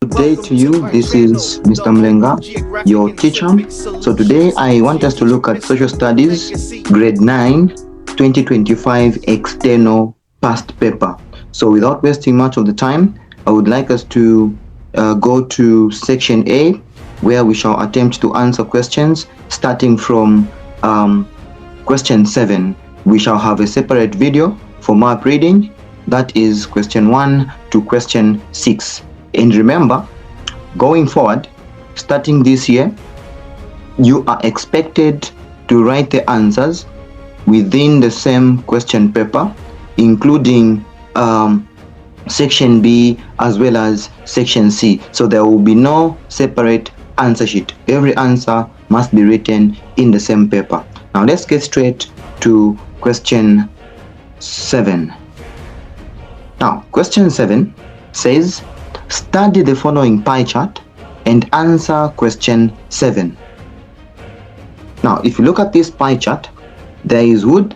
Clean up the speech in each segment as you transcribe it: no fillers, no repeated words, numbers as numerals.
Good day to you. This is Mr. Mlenga, your teacher. So today I want us to look at Social Studies, Grade 9, 2025 External Past Paper. So without wasting much of the time, I would like us to go to Section A, where we shall attempt to answer questions starting from question 7. We shall have a separate video for map reading, that is question 1 to question 6. And remember, going forward, starting this year, you are expected to write the answers within the same question paper, including section B as well as section C. So there will be no separate answer sheet. Every answer must be written in the same paper. Now let's get straight to question 7. Now, question 7 says, study the following pie chart and answer question 7. Now, if you look at this pie chart, there is wood,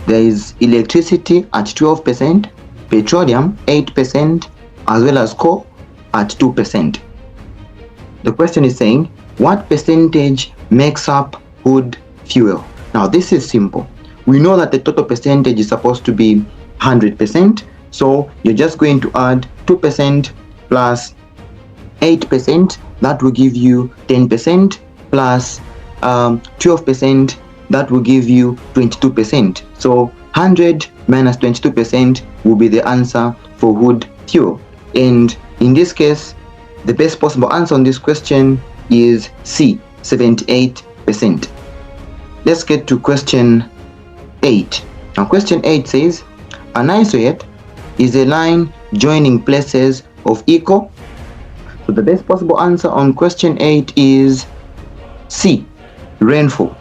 there is electricity at 12%, petroleum 8%, as well as coal at 2%. The question is saying, what percentage makes up wood fuel? Now, this is simple. We know that the total percentage is supposed to be 100%, so you're just going to add 2% plus 8%, that will give you 10%, plus 12%, that will give you 22%. So 100 minus 22% will be the answer for wood fuel. And in this case, the best possible answer on this question is C, 78%. Let's get to question 8. Now question 8 says, an isohet is a line joining places of equal. So the best possible answer on question 8 is C, rainfall.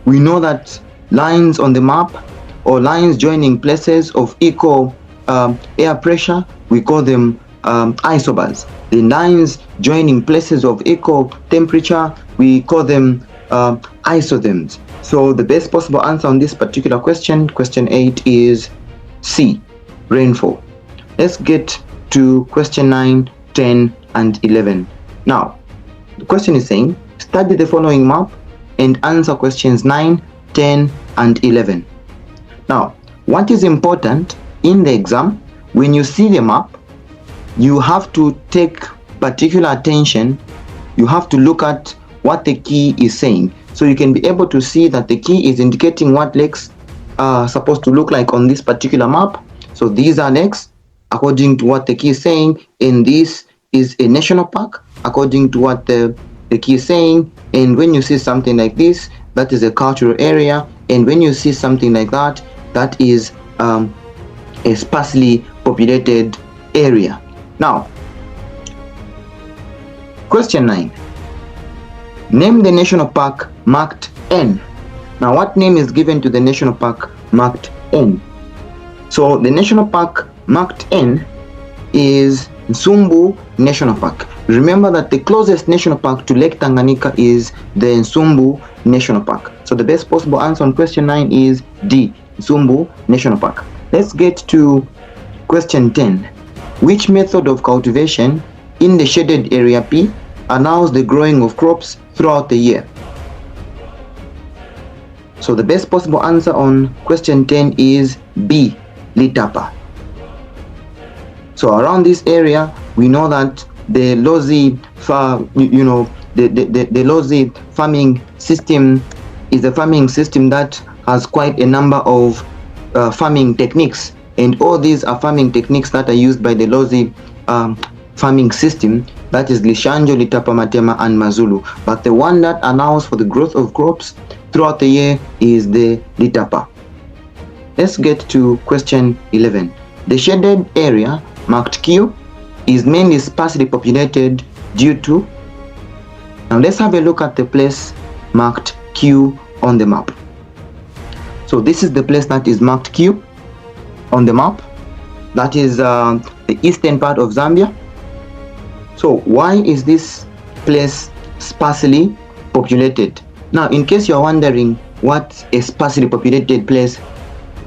We know that lines on the map or lines joining places of equal air pressure, we call them isobars. The lines joining places of equal temperature, we call them isotherms. So the best possible answer on this particular question, question 8, is C, rainfall. Let's get to question 9, 10, and 11. Now, the question is saying, study the following map and answer questions 9, 10, and 11. Now, what is important in the exam, when you see the map, you have to take particular attention. You have to look at what the key is saying. So you can be able to see that the key is indicating what lakes are supposed to look like on this particular map. So these are lakes according to what the key is saying, and this is a national park according to what the key is saying. And when you see something like this, that is a cultural area, and when you see something like that, that is a sparsely populated area. Now, question 9. Name the national park marked N. Now, what name is given to the national park marked N? So the national park marked N is Nsumbu National Park. Remember that the closest national park to Lake Tanganyika is the Nsumbu National Park. So the best possible answer on question 9 is D, Nsumbu National Park. Let's get to question 10. Which method of cultivation in the shaded area P allows the growing of crops throughout the year? So the best possible answer on question 10 is B, Litapa. So around this area, we know that the Lozi, the Lozi farming system is a farming system that has quite a number of farming techniques, and all these are farming techniques that are used by the Lozi farming system, that is Lishanjo, Litapa, Matema, and Mazulu. But the one that allows for the growth of crops throughout the year is the Litapa. Let's get to question 11. The shaded area marked Q is mainly sparsely populated due to. Now let's have a look at the place marked Q on the map. So this is the place that is marked Q on the map. That is the eastern part of Zambia. So why is this place sparsely populated? Now, in case you're wondering what a sparsely populated place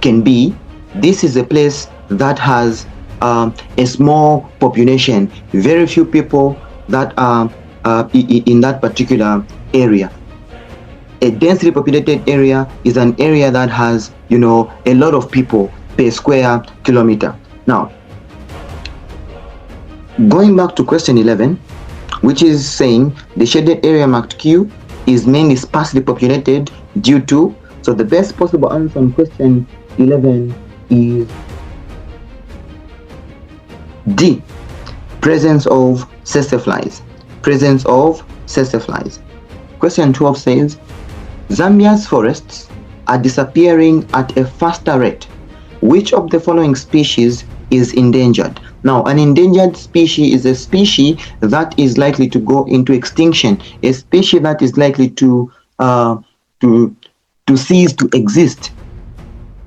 can be, this is a place that has a small population, very few people that are in that particular area. A densely populated area is an area that has, a lot of people per square kilometer. Now, going back to question 11, which is saying the shaded area marked Q is mainly sparsely populated due to, so the best possible answer on question 11 is D, presence of flies. Presence of flies. Question 12 says, Zambia's forests are disappearing at a faster rate. Which of the following species is endangered? Now, an endangered species is a species that is likely to go into extinction, a species that is likely to cease to exist.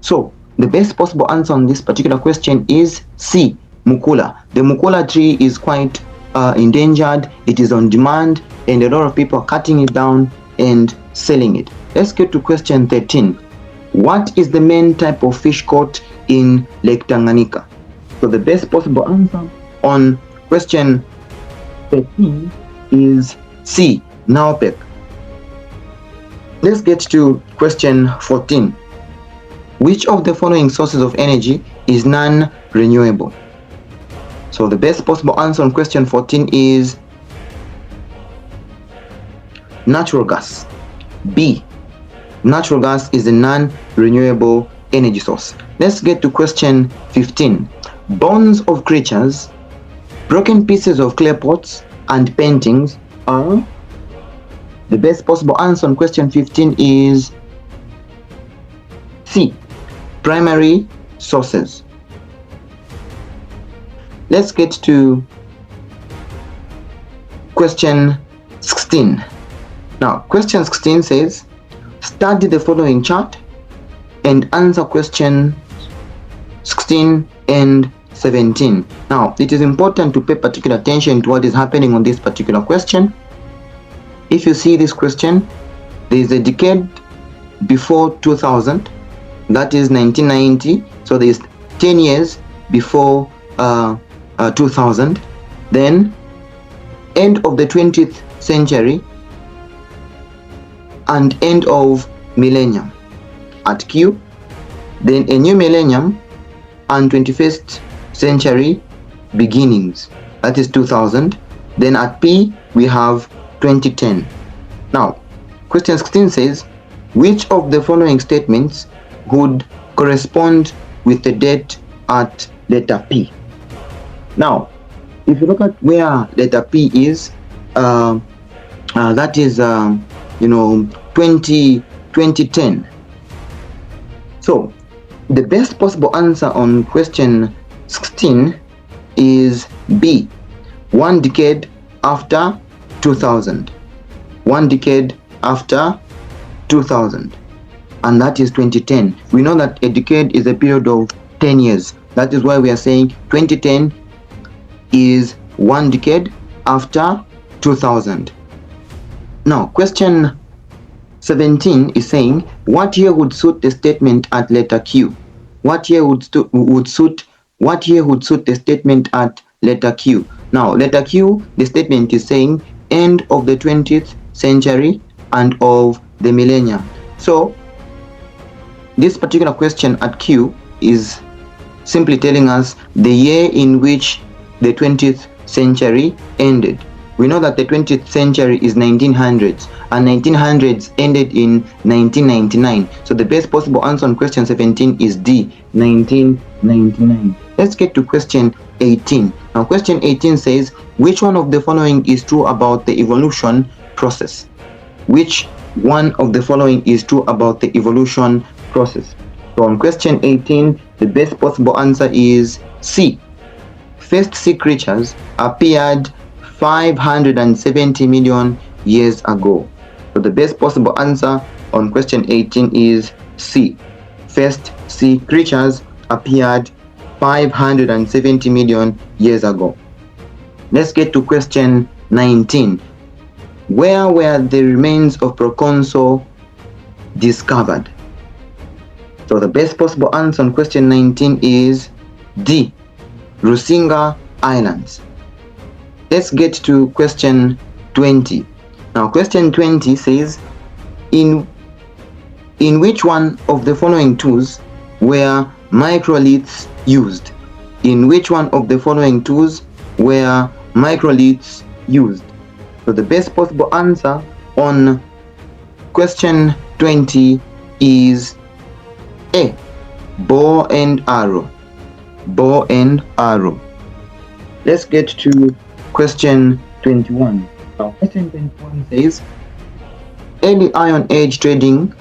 So, the best possible answer on this particular question is C, Mukula. The Mukula tree is quite endangered, it is on demand, and a lot of people are cutting it down and selling it. Let's get to question 13. What is the main type of fish caught in Lake Tanganyika? So the best possible answer on question 13 is C, Naupek. Let's get to question 14. Which of the following sources of energy is non-renewable? So the best possible answer on question 14 is natural gas. B, natural gas is a non-renewable energy source. Let's get to question 15. Bones of creatures, broken pieces of clay pots, and paintings are, the best possible answer on question 15 is C, primary sources. Let's get to question 16. Now, question 16 says, study the following chart and answer question 16 and 17. Now, it is important to pay particular attention to what is happening on this particular question. If you see this question, there is a decade before 2000, that is 1990. So there is 10 years before 2000. Then end of the 20th century and end of millennium at Q. Then a new millennium and 21st century beginnings, that is 2000. Then at P we have 2010. Now, question 16 says, which of the following statements would correspond with the date at letter P? Now, if you look at where letter P is, that is 2010. So the best possible answer on question 16 is B, 1 decade after 2000. 1 decade after 2000, and that is 2010. We know that a decade is a period of 10 years. That is why we are saying 2010 is 1 decade after 2000. Now, question 17 is saying, what year would suit the statement at letter Q? What year would suit the statement at letter Q? Now, letter Q, the statement is saying end of the 20th century and of the millennium. So this particular question at Q is simply telling us the year in which the 20th century ended. We know that the 20th century is 1900s, and 1900s ended in 1999. So the best possible answer on question 17 is D, 1999. Let's get to question 18. Now, question 18 says, which one of the following is true about the evolution process? Which one of the following is true about the evolution process? So on question 18, the best possible answer is C. First sea creatures appeared 570 million years ago. So the best possible answer on question 18 is C. First sea creatures appeared 570 million years ago. Let's get to question 19. Where were the remains of Proconsul discovered? So the best possible answer on question 19 is D. Rusinga Islands. Let's get to question 20. Now question 20 says, in which one of the following tools were microliths used? In which one of the following tools were microliths used? So the best possible answer on question 20 is A, bow and arrow. Bow and arrow. Let's get to question 21. Now question 21 says, early Iron Age trading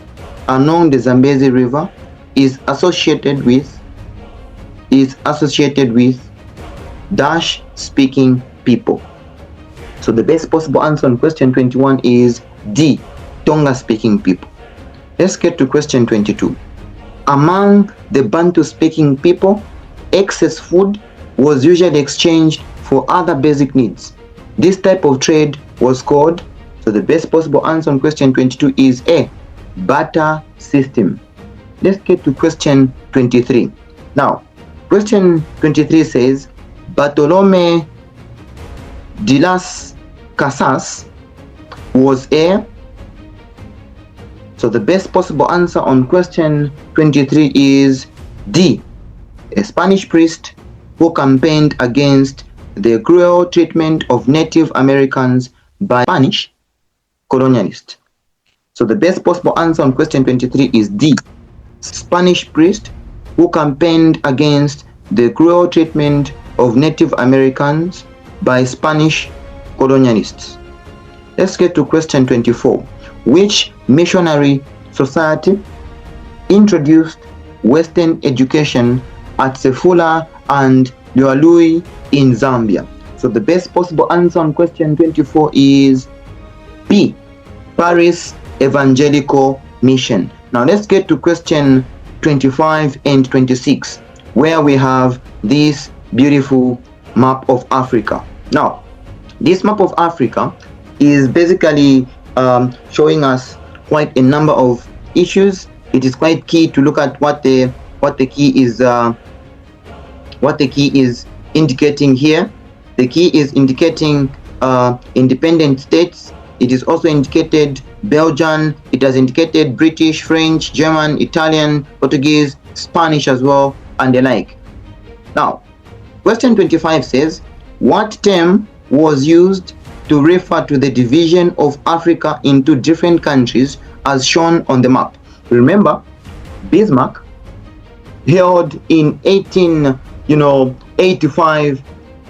along the Zambezi River is associated with dash speaking people. So the best possible answer on question 21 is D, Tonga speaking people. Let's get to question 22. Among the Bantu speaking people, excess food was usually exchanged for other basic needs. This type of trade was called, so the best possible answer on question 22 is A, barter system. Let's get to question 23. Now, question 23 says, Bartolome de las Casas was a, so the best possible answer on question 23 is D, a Spanish priest who campaigned against the cruel treatment of Native Americans by Spanish colonialists. So the best possible answer on question 23 is D, Spanish priest who campaigned against the cruel treatment of Native Americans by Spanish colonialists. Let's get to question 24. Which missionary society introduced Western education at Sefula and Lualui in Zambia? So the best possible answer on question 24 is B, Paris Evangelical Mission. Now let's get to question 25 and 26, where we have this beautiful map of Africa. Now, this map of Africa is basically showing us quite a number of issues. It is quite key to look at what the key is indicating here. The key is indicating independent states. It is also indicated Belgian, it has indicated British, French, German, Italian, Portuguese, Spanish as well, and the like. Now, question 25 says, what term was used to refer to the division of Africa into different countries as shown on the map? Remember, Bismarck held in 1885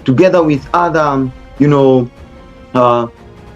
together with other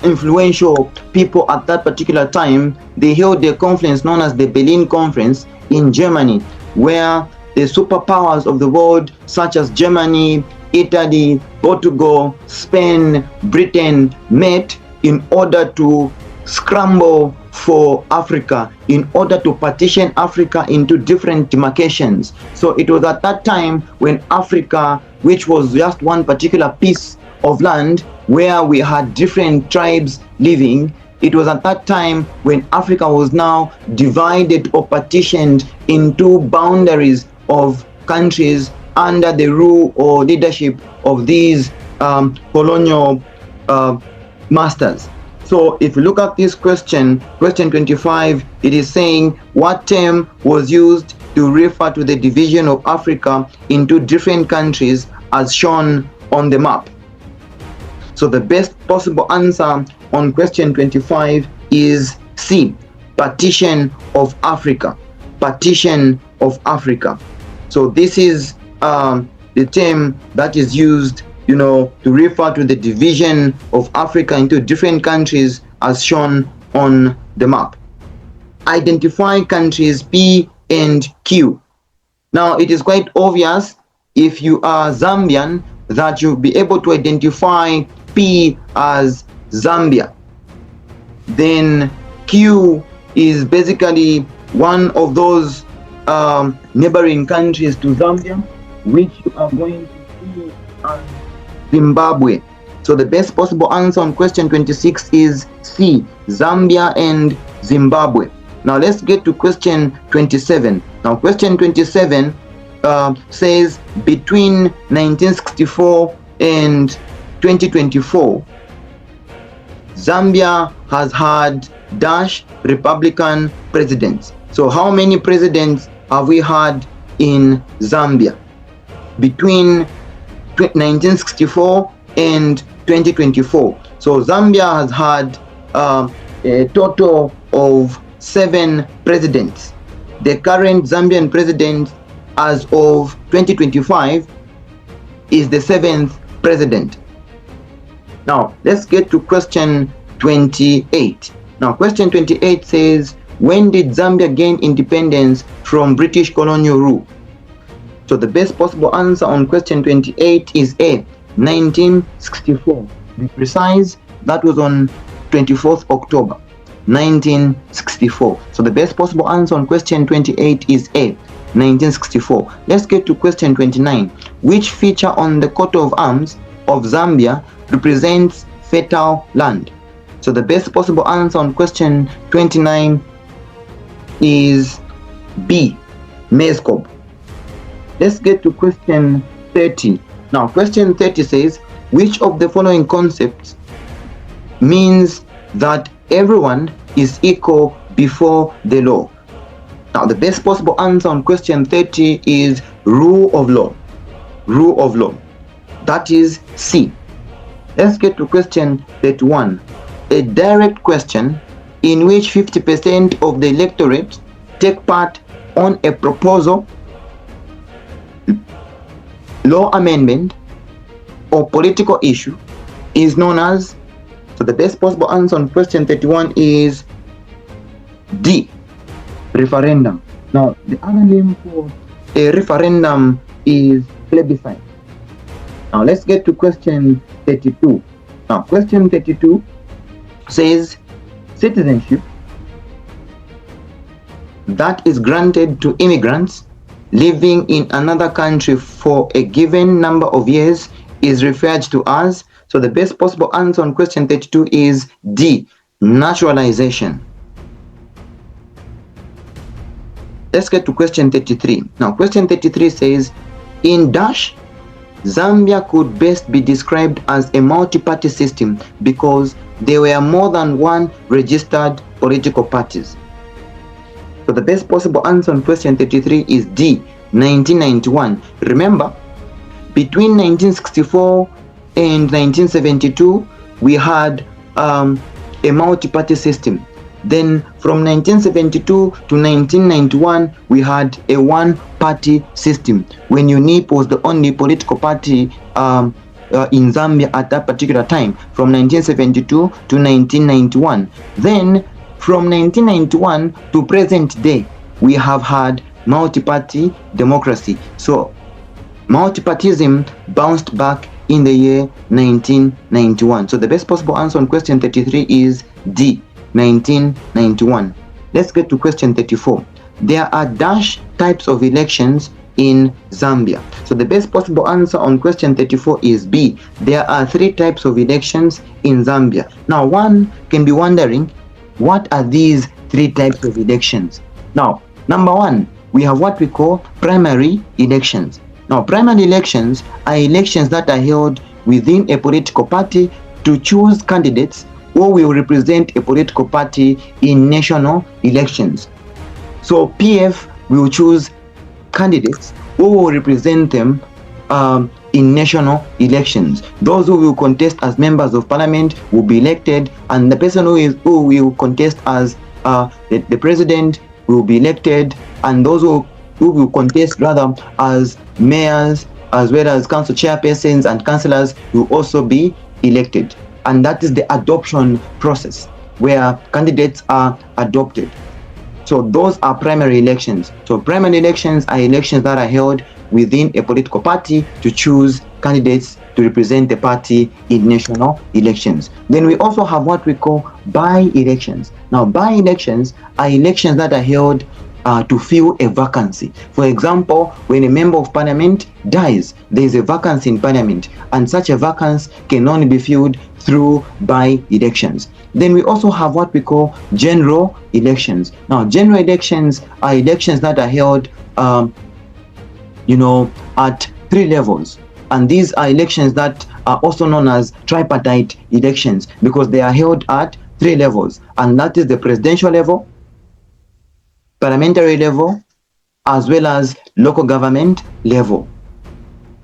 influential people at that particular time. They held a conference known as the Berlin Conference in Germany, where the superpowers of the world such as Germany, Italy, Portugal, Spain, Britain met in order to scramble for Africa, in order to partition Africa into different demarcations. So it was at that time when Africa, which was just one particular piece of land where we had different tribes living, it was at that time when Africa was now divided or partitioned into boundaries of countries under the rule or leadership of these colonial masters. So if you look at this question 25, it is saying what term was used to refer to the division of Africa into different countries as shown on the map. So the best possible answer on question 25 is C, partition of Africa. Partition of Africa. So this is the term that is used, to refer to the division of Africa into different countries as shown on the map. Identify countries P and Q. Now it is quite obvious if you are Zambian that you'll be able to identify P as Zambia. Then Q is basically one of those neighboring countries to Zambia, which you are going to see as Zimbabwe. So the best possible answer on question 26 is C, Zambia and Zimbabwe. Now let's get to question 27. Now question 27 says between 1964 and 2024, Zambia has had dash Republican presidents. So how many presidents have we had in Zambia between 1964 and 2024? So Zambia has had a total of 7 presidents. The current Zambian president as of 2025 is the 7th president. Now let's get to question 28. Now question 28 says, when did Zambia gain independence from British colonial rule? So the best possible answer on question 28 is A, 1964. To be precise, that was on 24th October 1964. So the best possible answer on question 28 is A, 1964. Let's get to question 29. Which feature on the coat of arms of Zambia represents fertile land? So the best possible answer on question 29 is B, maize cob. Let's get to question 30. Now question 30 says, which of the following concepts means that everyone is equal before the law? Now the best possible answer on question 30 is rule of law. Rule of law. That is C. Let's get to question 31. A direct question in which 50% of the electorate take part on a proposal, law amendment, or political issue is known as. So the best possible answer on question 31 is D, referendum. Now the other name for a referendum is plebiscite. Now let's get to question 32. Now question 32 says, citizenship that is granted to immigrants living in another country for a given number of years is referred to as. So the best possible answer on question 32 is D, naturalization. Let's get to question 33. Now question 33 says, in dash, Zambia could best be described as a multi-party system because there were more than one registered political parties. So the best possible answer on question 33 is D, 1991. Remember, between 1964 and 1972, we had a multi-party system. Then from 1972 to 1991, we had a one-party system when UNIP was the only political party in Zambia at that particular time, from 1972 to 1991. Then from 1991 to present day, we have had multi-party democracy. So multipartyism bounced back in the year 1991. So the best possible answer on question 33 is D, 1991. Let's get to question 34. There are dash types of elections in Zambia. So the best possible answer on question 34 is B. There are 3 types of elections in Zambia. Now one can be wondering, what are these 3 types of elections? Now, number 1, we have what we call primary elections. Now primary elections are elections that are held within a political party to choose candidates who will represent a political party in national elections. So PF will choose candidates who will represent them in national elections. Those who will contest as members of parliament will be elected, and the person who will contest as the president will be elected, and those who will contest rather as mayors as well as council chairpersons and councillors will also be elected. And that is the adoption process where candidates are adopted. So those are primary elections. So primary elections are elections that are held within a political party to choose candidates to represent the party in national elections. Then we also have what we call by-elections. Now by-elections are elections that are held to fill a vacancy. For example, when a member of parliament dies, there is a vacancy in parliament, and such a vacancy can only be filled through by-elections. Then we also have what we call general elections. Now general elections are elections that are held at 3 levels. And these are elections that are also known as tripartite elections because they are held at 3 levels, and that is the presidential level, parliamentary level, as well as local government level.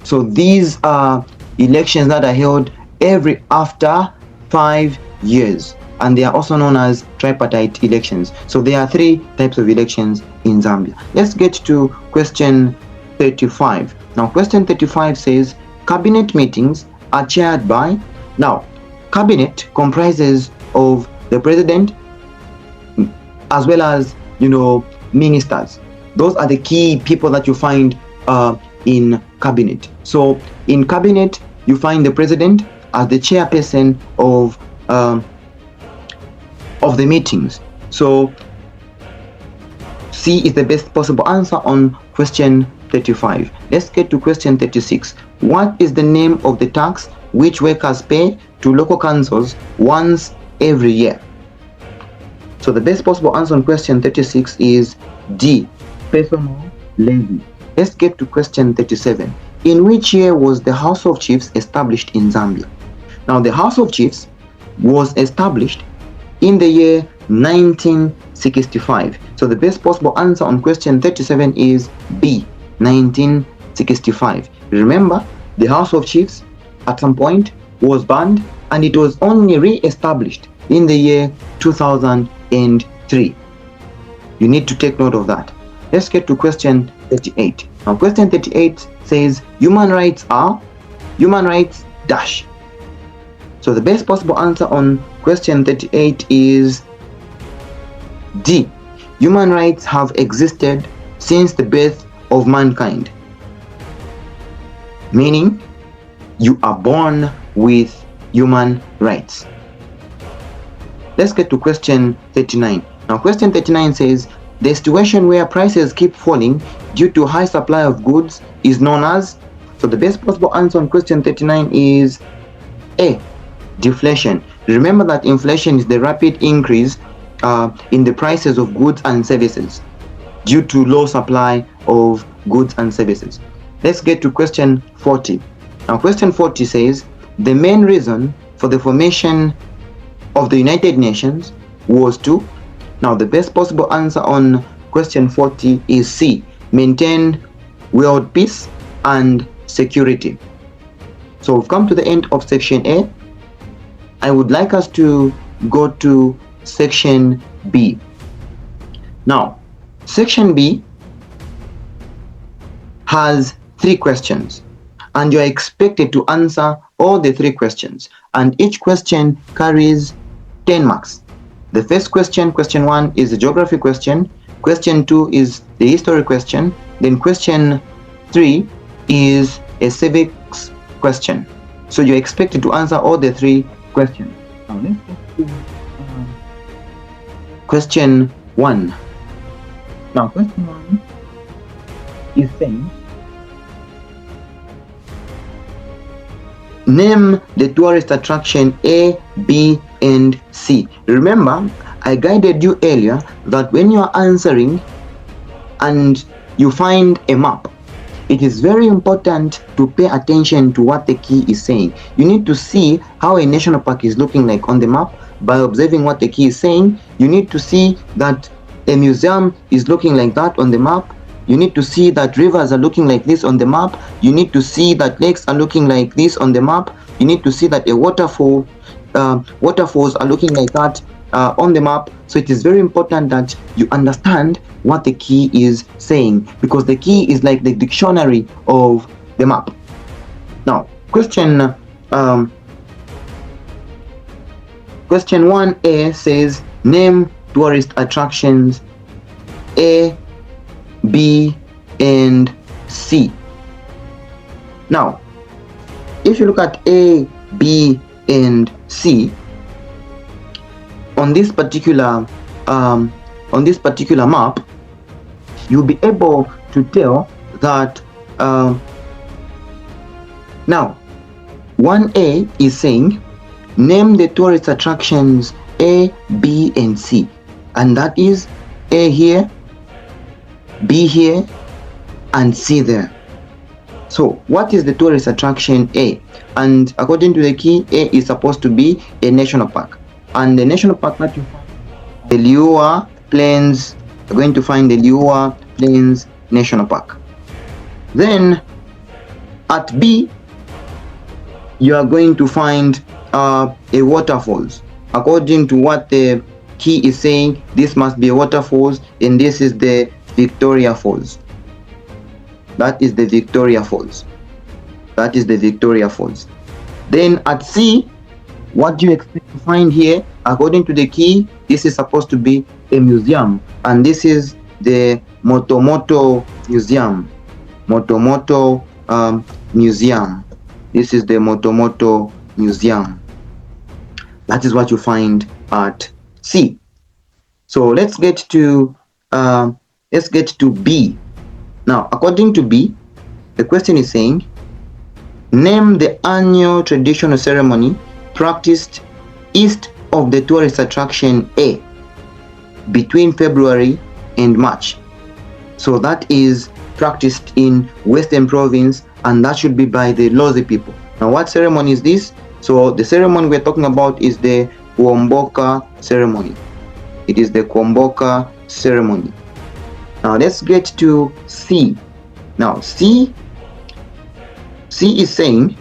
So these are elections that are held every after 5 years, and they are also known as tripartite elections. So there are 3 types of elections in Zambia. Let's get to question 35. Now question 35 says cabinet meetings are chaired by. Now cabinet comprises of the president as well as ministers. Those are the key people that you find in cabinet. So in cabinet you find the president as the chairperson of the meetings. So C is the best possible answer on question 35. Let's get to question 36. What is the name of the tax which workers pay to local councils once every year? So the best possible answer on question 36 is D, personal levy. Let's get to question 37. In which year was the House of Chiefs established in Zambia? Now the House of Chiefs was established in the year 1965. So the best possible answer on question 37 is B, 1965. Remember, the House of Chiefs at some point was banned and it was only re-established in the year 2003. You need to take note of that. Let's get to question 38. Now question 38 says human rights are human rights dash. So the best possible answer on question 38 is D. Human rights have existed since the birth of mankind. Meaning you are born with human rights. Let's get to question 39. Now question 39 says the situation where prices keep falling due to high supply of goods is known as. So the best possible answer on question 39 is A, deflation. Remember that inflation is the rapid increase in the prices of goods and services due to low supply of goods and services. Let's get to question 40. Now question 40 says the main reason for the formation of the United Nations was to. Now the best possible answer on question 40 is C, maintain world peace and security. So we've come to the end of section A. I would like us to go to section B. Now section B has 3 questions and you are expected to answer all the 3 questions, and each question carries 10 marks. The first question, question 1, is a geography question. Question 2 is the history question. Then question 3 is a civics question. So you're expected to answer all the 3 questions. Now let's get to question 1. Now question 1 is saying name the tourist attraction A, B, and C. Remember, I guided you earlier that when you are answering and you find a map, it is very important to pay attention to what the key is saying. You need to see how a national park is looking like on the map by observing what the key is saying. You need to see that a museum is looking like that on the map. You need to see that rivers are looking like this on the map. You need to see that lakes are looking like this on the map. You need to see that a waterfalls are looking like that on the map. So it is very important that you understand what the key is saying, because the key is like the dictionary of the map. Now question 1A says name tourist attractions A, B, and C. Now if you look at A, B, and C on this particular map, you'll be able to tell that now 1A is saying name the tourist attractions A, B, and C, and that is A here, B here, and C there. So what is the tourist attraction A? And according to the key, A is supposed to be a national park. And the national park that you find, the Liuwa Plains, you're going to find the Liuwa Plains National Park. Then at B, you are going to find a waterfalls. According to what the key is saying, this must be a waterfalls, and this is the Victoria Falls. That is the Victoria Falls. That is the Victoria Falls. Then at C, what do you expect to find here? According to the key, this is supposed to be a museum, and this is the Motomoto Museum. Motomoto Museum. This is the Motomoto Museum. That is what you find at C. So let's get to B. Now, according to B, the question is saying, name the annual traditional ceremony practiced east of the tourist attraction A between February and March. So that is practiced in Western Province, and that should be by the Lozi people. Now, what ceremony is this? So the ceremony we're talking about is the Kuomboka ceremony. It is the Kuomboka ceremony. Now let's get to C. Now C is saying,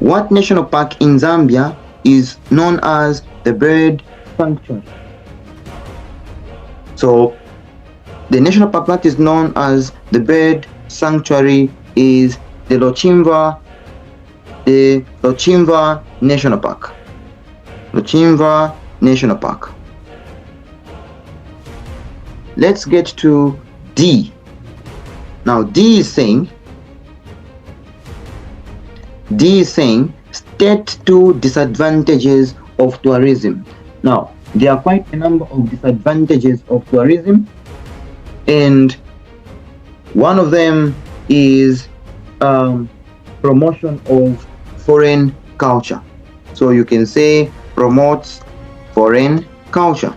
what national park in Zambia is known as the bird sanctuary? So the national park that is known as the bird sanctuary is the Lochimva National Park. Lochimva National Park. Let's get to D. Now D is saying state 2 disadvantages of tourism. Now there are quite a number of disadvantages of tourism, and one of them is promotion of foreign culture. So you can say promotes foreign culture.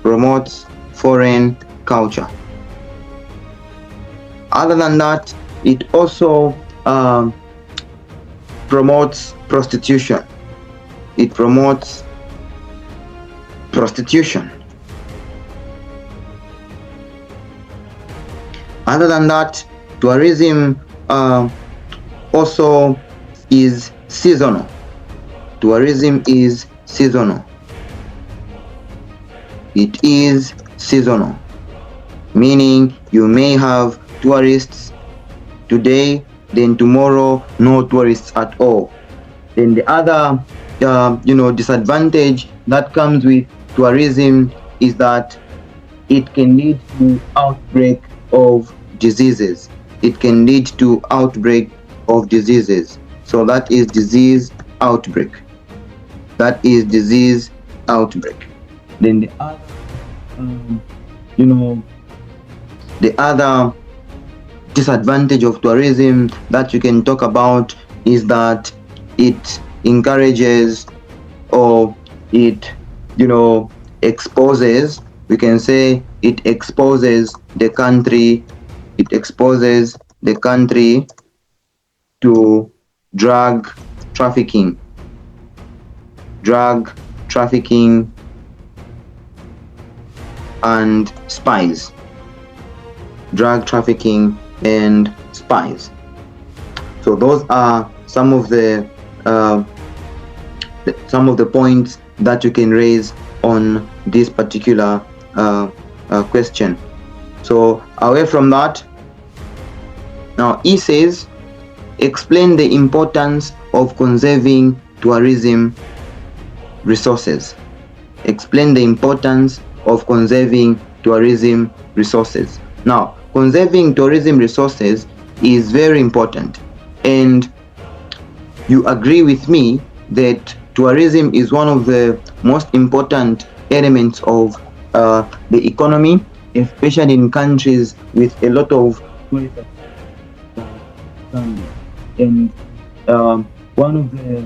Promotes foreign culture. Other than that, it also promotes prostitution. It promotes prostitution. Other than that, tourism also is seasonal. Tourism is seasonal. It is seasonal, meaning you may have tourists today, then tomorrow no tourists at all. Then the other disadvantage that comes with tourism is that it can lead to outbreak of diseases. It can lead to outbreak of diseases. So that is disease outbreak. That is disease outbreak. Then the other the other disadvantage of tourism that you can talk about is that it encourages, or it exposes, we can say it exposes the country to drug trafficking and spies. Drug trafficking and spies. So those are some of the points that you can raise on this particular question. So away from that, now E says, explain the importance of conserving tourism resources. Explain the importance of conserving tourism resources. Now, conserving tourism resources is very important, and you agree with me that tourism is one of the most important elements of the economy, especially in countries with a lot of tourism. And one of the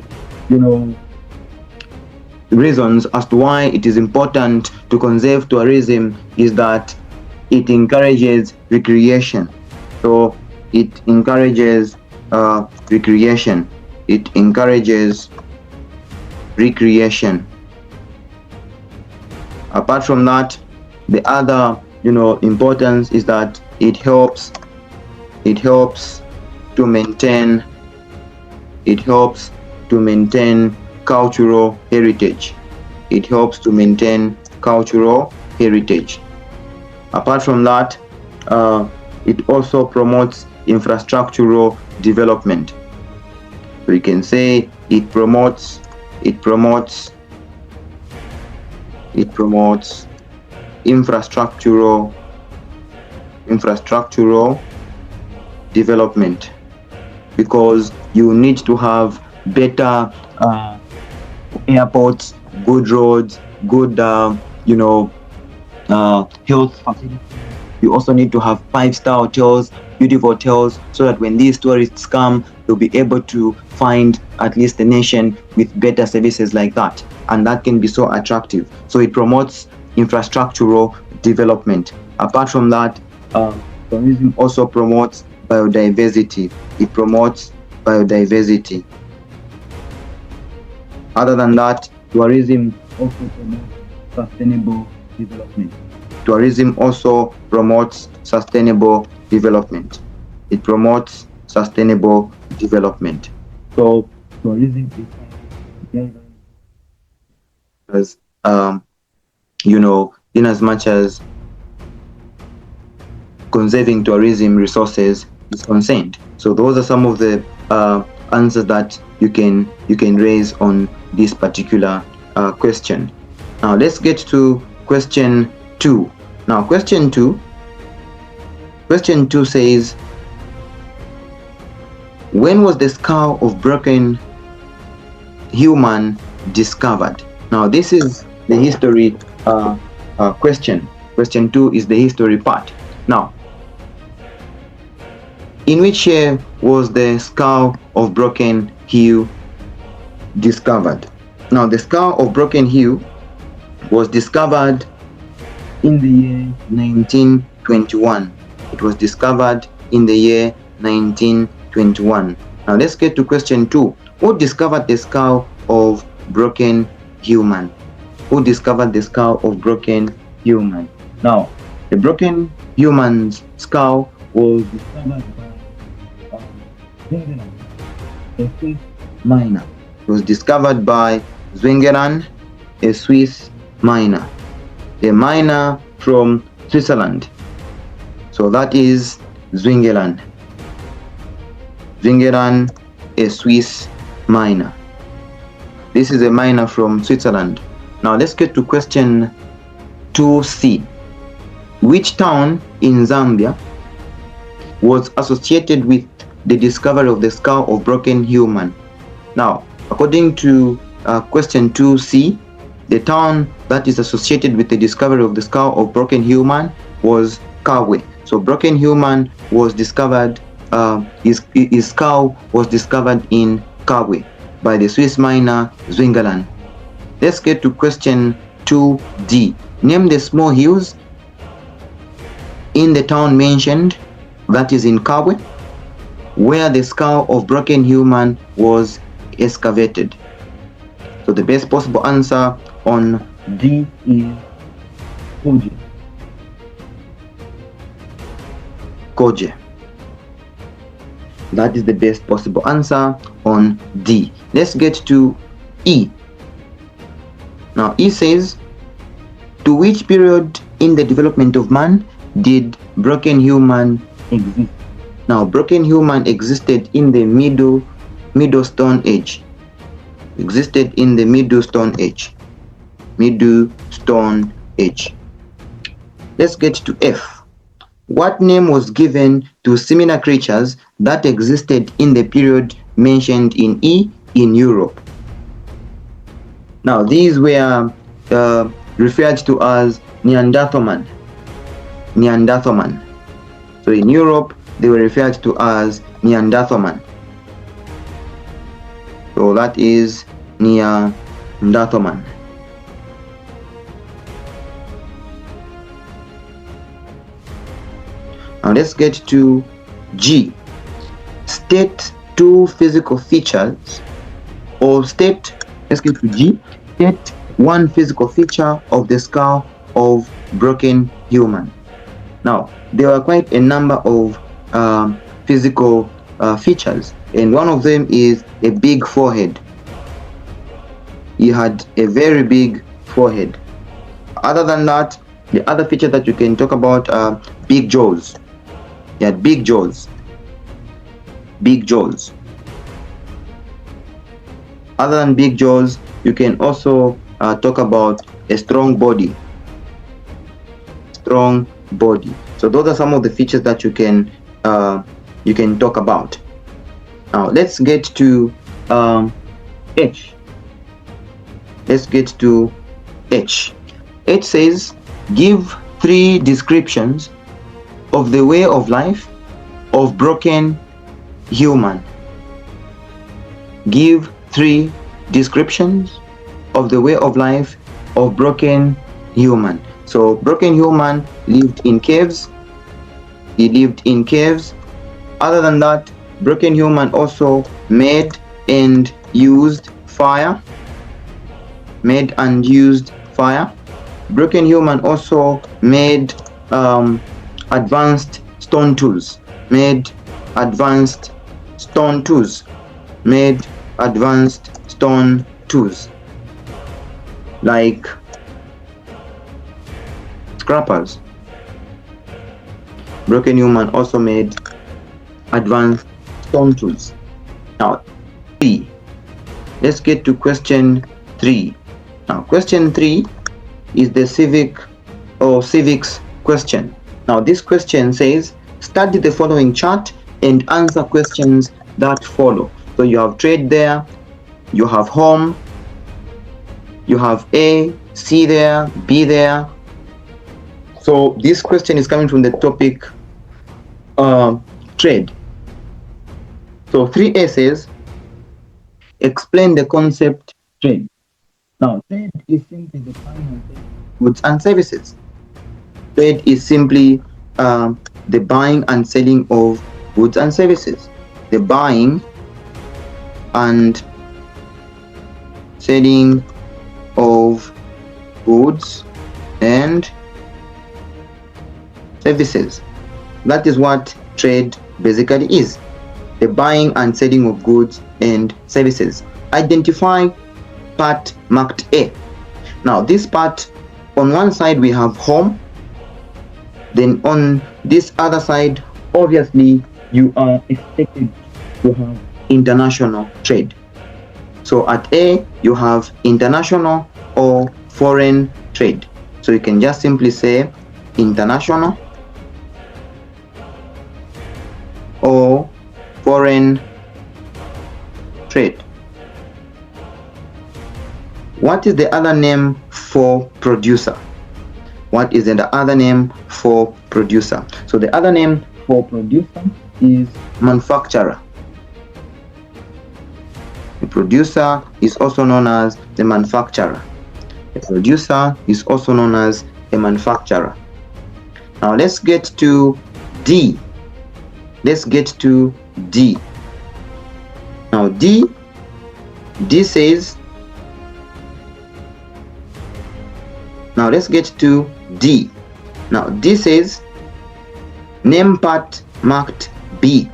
reasons as to why it is important to conserve tourism is that it encourages recreation. So it encourages recreation. It encourages recreation. Apart from that, the other importance is that it helps to maintain cultural heritage. It helps to maintain cultural heritage. Apart from that, it also promotes infrastructural development. So you can say it promotes infrastructural development, because you need to have better airports, good roads, good health facilities. You also need to have 5-star hotels, beautiful hotels, so that when these tourists come, they'll be able to find at least a nation with better services like that, and that can be so attractive. So it promotes infrastructural development. Apart from that, tourism also promotes biodiversity. It promotes biodiversity. Other than that, tourism also promotes sustainable development. Tourism also promotes sustainable development. It promotes sustainable development. So tourism is in as much as conserving tourism resources is concerned. So those are some of the answers that you can raise on this particular question. Now let's get to question 2. Now question 2 says, when was the skull of broken human discovered? Now this is the history question. Question 2 is the history part. Now, in which year was the skull of Broken Hill discovered? Now, the skull of Broken Hill was discovered in the year 1921. It was discovered in the year 1921. Now, let's get to question 2. Who discovered the skull of Broken Human? Who discovered the skull of Broken Human? Now, the Broken Human's skull was discovered by a Swiss miner. It was discovered by Zwingli, a Swiss miner. A miner from Switzerland. So that is Zwingli. Zwingli, a Swiss miner. This is a miner from Switzerland. Now let's get to question 2C. Which town in Zambia was associated with the discovery of the skull of Broken Human? Now, according to question 2C, the town that is associated with the discovery of the skull of Broken Human was Kabwe. So Broken Human was discovered, his skull was discovered in Kabwe by the Swiss miner Zwingli. Let's get to question 2D. Name the small hills in the town mentioned, that is in Kabwe, where the skull of Broken Human was excavated. So the best possible answer on D is Koje. Koje. That is the best possible answer on D. Let's get to E. Now E says, to which period in the development of man did Broken Human exist? Now Broken Human existed in the Middle Stone Age. Existed in the Middle Stone Age. Middle Stone Age. Let's get to F. What name was given to similar creatures that existed in the period mentioned in E in Europe? Now these were referred to as Neanderthal man. So in Europe they were referred to as Neanderthal man. So that is Neanderthal man. Now let's get to G. State two physical features, or state, let's get to G. State one physical feature of the skull of broken human. Now, there are quite a number of physical features, and one of them is a big forehead. He had a very big forehead. Other than that, the other feature that you can talk about are big jaws. He had big jaws. Big jaws. Other than big jaws, you can also talk about a strong body. Strong body. So those are some of the features that you can talk about. Now let's get to H. Let's get to H. H says, give 3 descriptions of the way of life of broken human. Give 3 descriptions of the way of life of broken human. So broken human lived in caves. He lived in caves. Other than that, broken human also made and used fire. Made and used fire. Broken human also made advanced stone tools. Made advanced stone tools. Made advanced stone tools. Like scrappers. Broken human also made advanced stone tools. Now, 3. Let's get to question 3. Now, question 3 is the civic or civics question. Now, this question says, study the following chart and answer questions that follow. So you have trade there, you have home, you have A, C there, B there. So this question is coming from the topic trade. So 3A says, explain the concept trade. Now, trade is simply the buying and selling goods and services. Trade is simply the buying and selling of goods and services. The buying and selling of goods and services. That is what trade basically is. The buying and selling of goods and services. Identify part marked A. Now this part, on one side we have home, then on this other side, obviously you are expected to have international trade. So at A you have international or foreign trade. So you can just simply say international or foreign trade. What is the other name for producer? What is the other name for producer? So the other name for producer is manufacturer. The producer is also known as the manufacturer. The producer is also known as a manufacturer. Now let's get to D. Let's get to D. Now D says, now let's get to D. Now D says, name part marked B.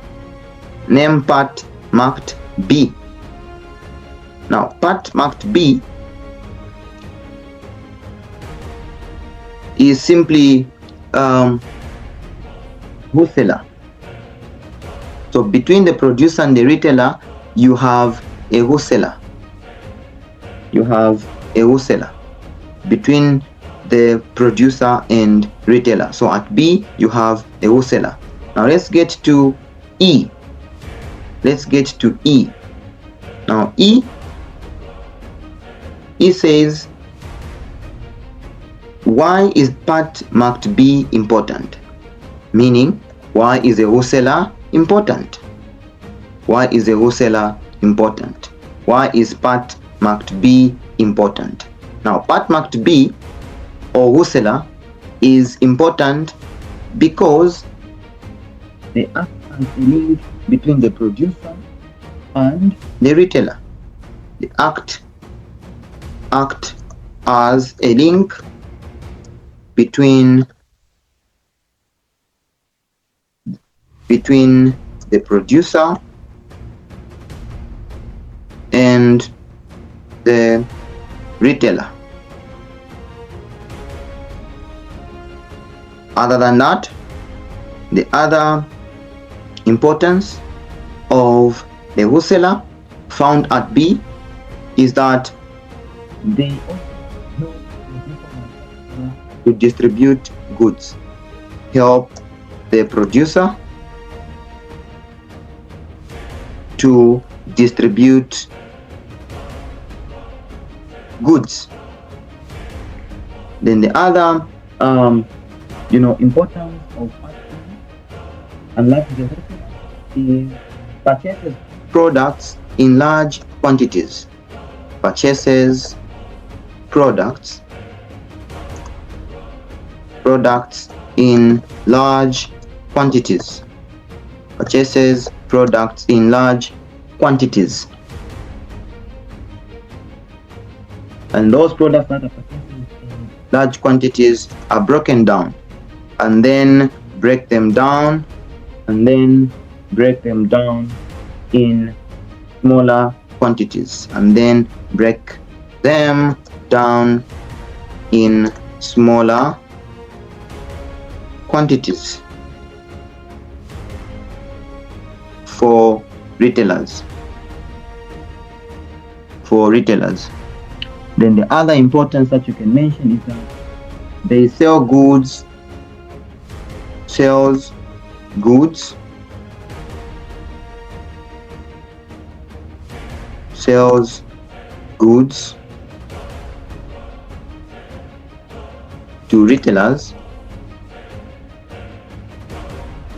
Name part marked B. Now part marked B is simply wholesaler. So between the producer and the retailer, you have a wholesaler. You have a wholesaler between the producer and retailer. So at B you have a wholesaler. Now let's get to E. Let's get to E. Now E says, why is part marked B important? Meaning, why is a wholesaler important? Why is a wholesaler important? Why is part marked B important? Now part marked B or wholesaler is important because they act as a link between the producer and the retailer. They act as a link between the producer and the retailer. Other than that, the other importance of the wholesaler found at B is that they help to distribute goods, help the producer to distribute goods. Then the other importance of and like the is purchases products in large quantities. Purchases products in large quantities. Purchases products in large quantities. And those products that are purchased in large quantities are broken down, and then break them down, in smaller quantities, and then break them down in smaller quantities for retailers. Then the other importance that you can mention is that they sell goods to retailers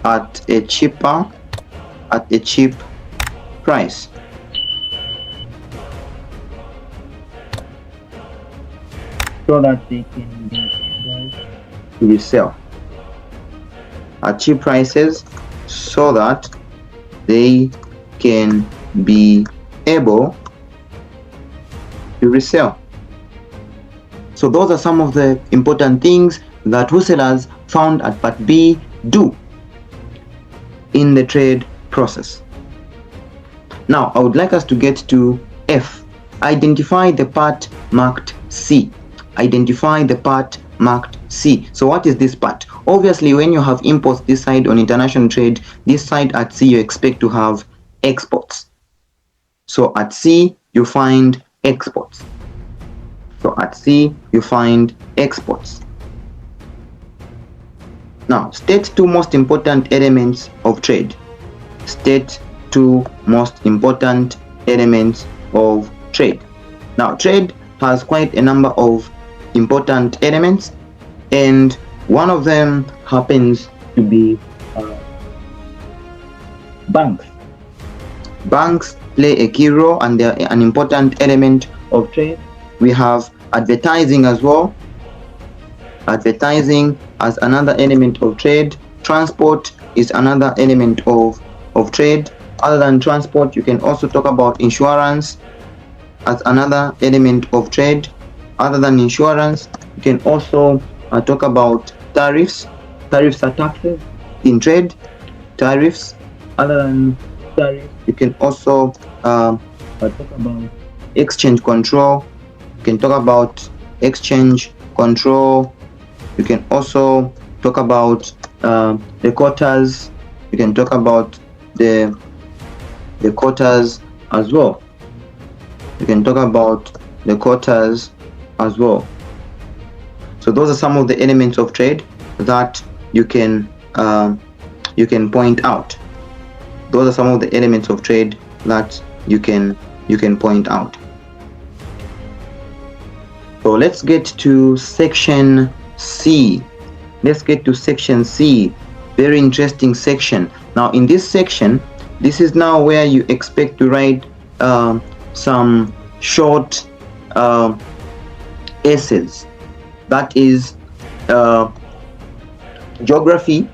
at a cheap price. So that they can be able to resell at cheap prices, so that they can be able to resell. So those are some of the important things that wholesalers found at Part B do in the trade process. Now I would like us to get to F. Identify the part marked C. Identify the part marked C. So what is this part? Obviously, when you have imports this side on international trade, this side at C you expect to have exports. So at C you find exports. Now, state two most important elements of trade. Now, trade has quite a number of important elements, and one of them happens to be banks. Banks play a key role, and they're an important element of trade. We have advertising as well. Advertising as another element of trade. Transport is another element of trade. Other than transport, you can also talk about insurance as another element of trade. Other than insurance, you can also talk about tariffs. Tariffs are taxes in trade. Tariffs. Other than tariffs, you can also talk about exchange control. You can talk about exchange control. You can also talk about the quotas. You can talk about the quotas as well. So those are some of the elements of trade that you can point out. Those are some of the elements of trade that you can point out. So let's get to section C. Very interesting section. Now in this section, this is now where you expect to write some short essays. That is geography,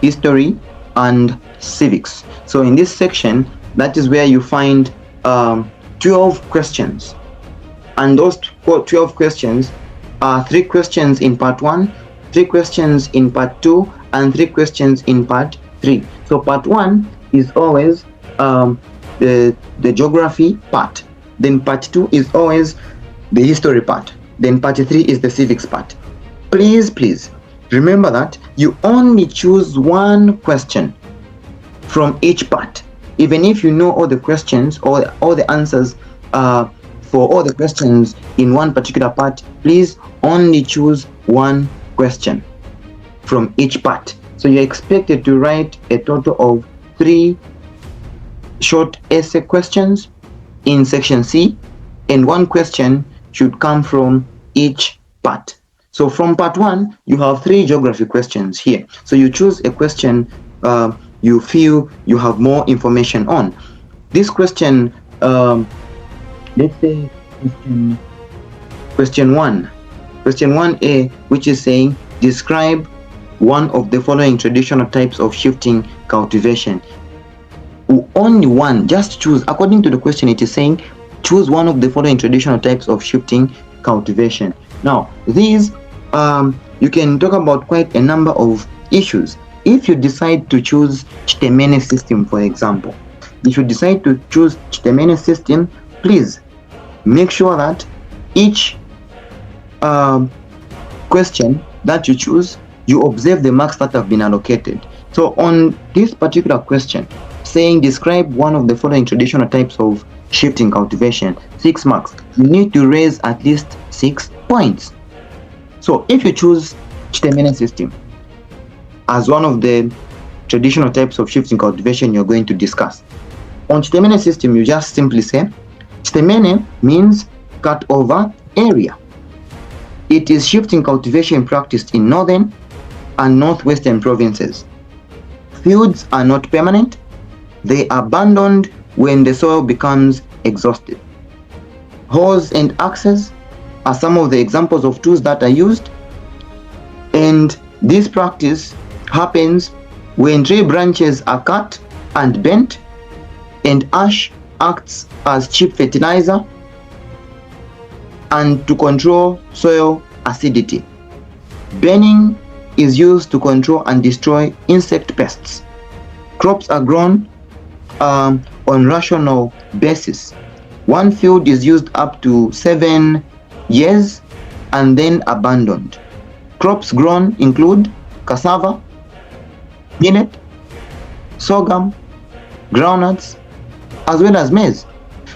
history, and civics. So in this section, that is where you find 12 questions, and those 12 questions are 3 questions in part 1, 3 questions in part 2, and 3 questions in part 3. So part 1 is always the geography part, then part 2 is always the history part, then part 3 is the civics part. Please remember that you only choose one question from each part. Even if you know all the questions or all the answers for all the questions in one particular part, please only choose one question from each part. So you're expected to write a total of 3 short essay questions in section C, and 1 question should come from each part. So from part 1, you have 3 geography questions here. So you choose a question you feel you have more information on. This question, let's say question 1. Question 1A, which is saying, describe one of the following traditional types of shifting cultivation. Only one, just choose. According to the question, it is saying, choose one of the following traditional types of shifting cultivation. Now, these, you can talk about quite a number of issues. If you decide to choose Chitemene system, for example, if you decide to choose Chitemene system, please make sure that each question that you choose, you observe the marks that have been allocated. So on this particular question, saying describe one of the following traditional types of shifting cultivation, 6 marks, you need to raise at least 6 points. So if you choose Chitemene system as one of the traditional types of shifting cultivation you're going to discuss, on Chitemene system, you just simply say, Chitemene means cut over area. It is shifting cultivation practiced in northern and northwestern provinces. Fields are not permanent. They are abandoned when the soil becomes exhausted. Hoes and axes are some of the examples of tools that are used, and this practice happens when tree branches are cut and bent, and ash acts as cheap fertilizer and to control soil acidity. Burning is used to control and destroy insect pests. Crops are grown on rational basis. One field is used up to 7 years and then abandoned. Crops grown include cassava, millet, sorghum, groundnuts, as well as maize.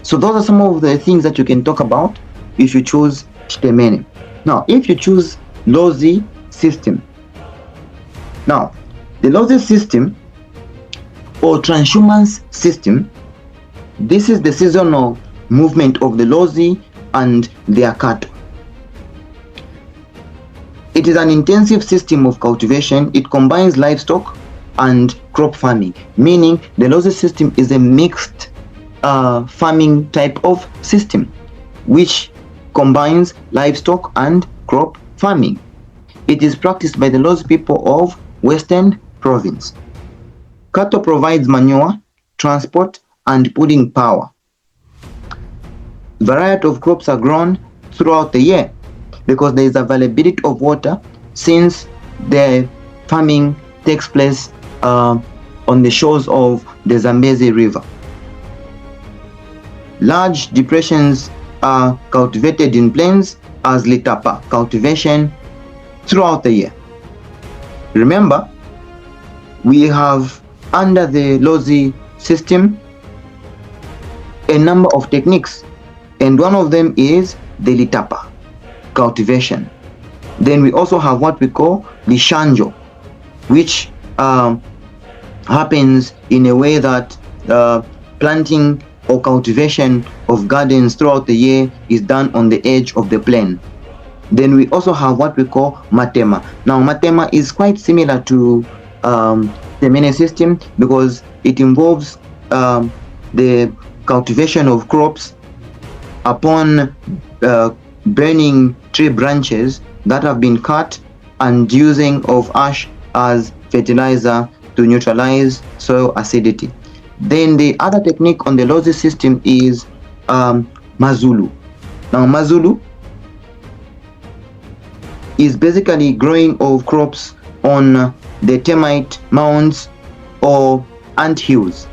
So those are some of the things that you can talk about if you choose Chitemene. Now, if you choose Lozi system, now the Lozi system or transhumance system, this is the seasonal movement of the Lozi and their cattle. It is an intensive system of cultivation. It combines livestock and crop farming, meaning the Lozi system is a mixed farming type of system which combines livestock and crop farming. It is practiced by the Lozi people of Western Province. Cattle provides manure, transport, and pulling power. Variety of crops are grown throughout the year because there is availability of water, since the farming takes place on the shores of the Zambezi River. Large depressions are cultivated in plains as litapa cultivation throughout the year. Remember, we have under the Lozi system a number of techniques, and one of them is the litapa cultivation. Then we also have what we call the shanjo, which happens in a way that planting or cultivation of gardens throughout the year is done on the edge of the plain. Then we also have what we call matema. Now matema is quite similar to the mene system because it involves the cultivation of crops upon burning tree branches that have been cut and using of ash as fertilizer to neutralize soil acidity. Then the other technique on the lossy system is Mazulu. Now Mazulu is basically growing of crops on the termite mounds or ant hills.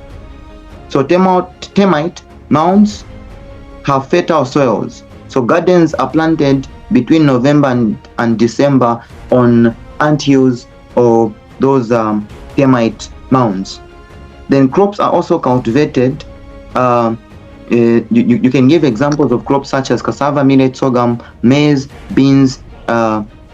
So termite mounds have fertile soils. So gardens are planted between November and December on ant hills or those termite mounds. Then crops are also cultivated. You can give examples of crops such as cassava, millet, sorghum, maize, beans,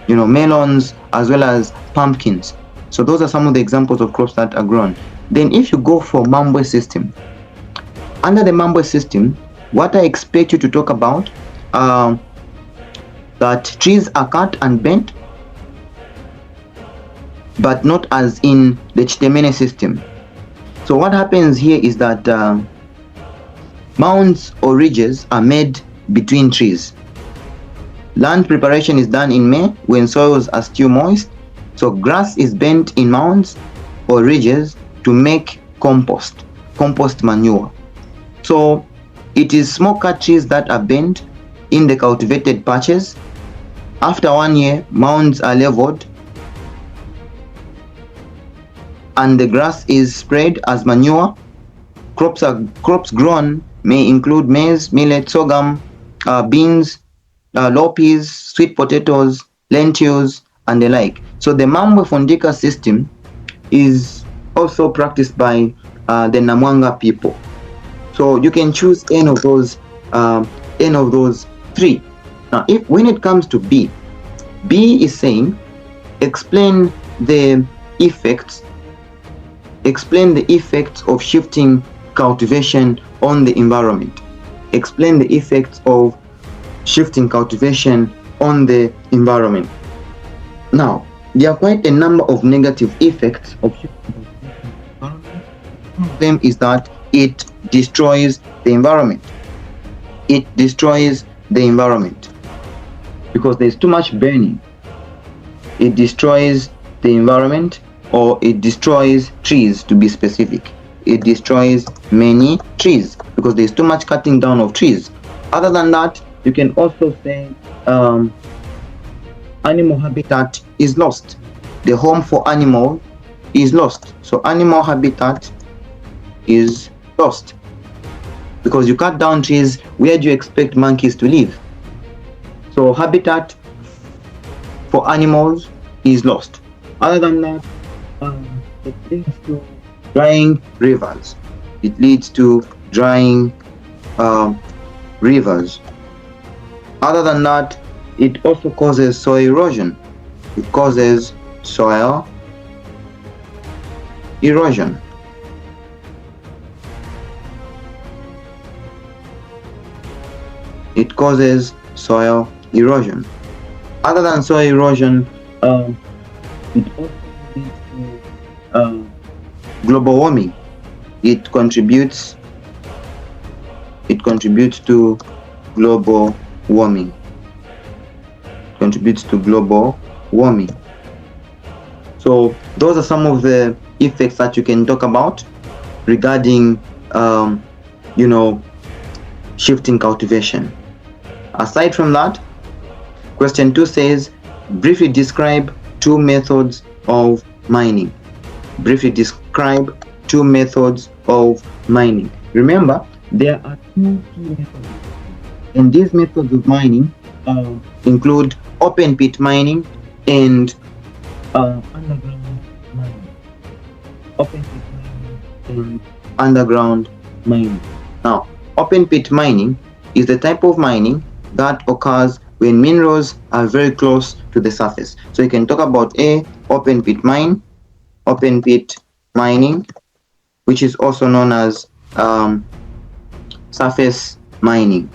melons, as well as pumpkins. So those are some of the examples of crops that are grown. Then if you go for Mambwe system, under the Mambwe system, what I expect you to talk about that trees are cut and bent, but not as in the Chitemene system. So what happens here is that mounds or ridges are made between trees. Land preparation is done in May when soils are still moist. So grass is bent in mounds or ridges to make compost manure. So it is small cut trees that are bent in the cultivated patches. After 1 year, mounds are leveled and the grass is spread as manure. Crops grown may include maize, millet, sorghum, beans, loppies, sweet potatoes, lentils, and the like. So the Mambwe Fundika system is also practiced by the Namwanga people. So you can choose any of those three. Now, when it comes to B is saying explain the effects of shifting cultivation on the environment. Explain the effects of shifting cultivation on the environment. Now, there are quite a number of negative effects of shifting cultivation on the environment. One of them is that it destroys the environment. It destroys the environment because there's too much burning. It destroys the environment, or it destroys trees, to be specific. It destroys many trees because there's too much cutting down of trees. Other than that, you can also say animal habitat is lost. The home for animal is lost. So animal habitat is lost because you cut down trees. Where do you expect monkeys to live? So habitat for animals is lost. Other than that, it leads to drying rivers. It leads to drying rivers. Other than that, it also causes soil erosion. It causes soil erosion. It causes soil erosion. Other than soil erosion, it also leads to global warming. It contributes to global warming. So those are some of the effects that you can talk about regarding shifting cultivation. Aside from that, question 2 says briefly describe two methods of mining. Briefly describe two methods of mining. Remember, there are two key methods, and these methods of mining include open pit mining and underground mining. Open pit mining and underground mining. Now, open pit mining is the type of mining that occurs when minerals are very close to the surface. So you can talk about open pit mining, which is also known as surface mining.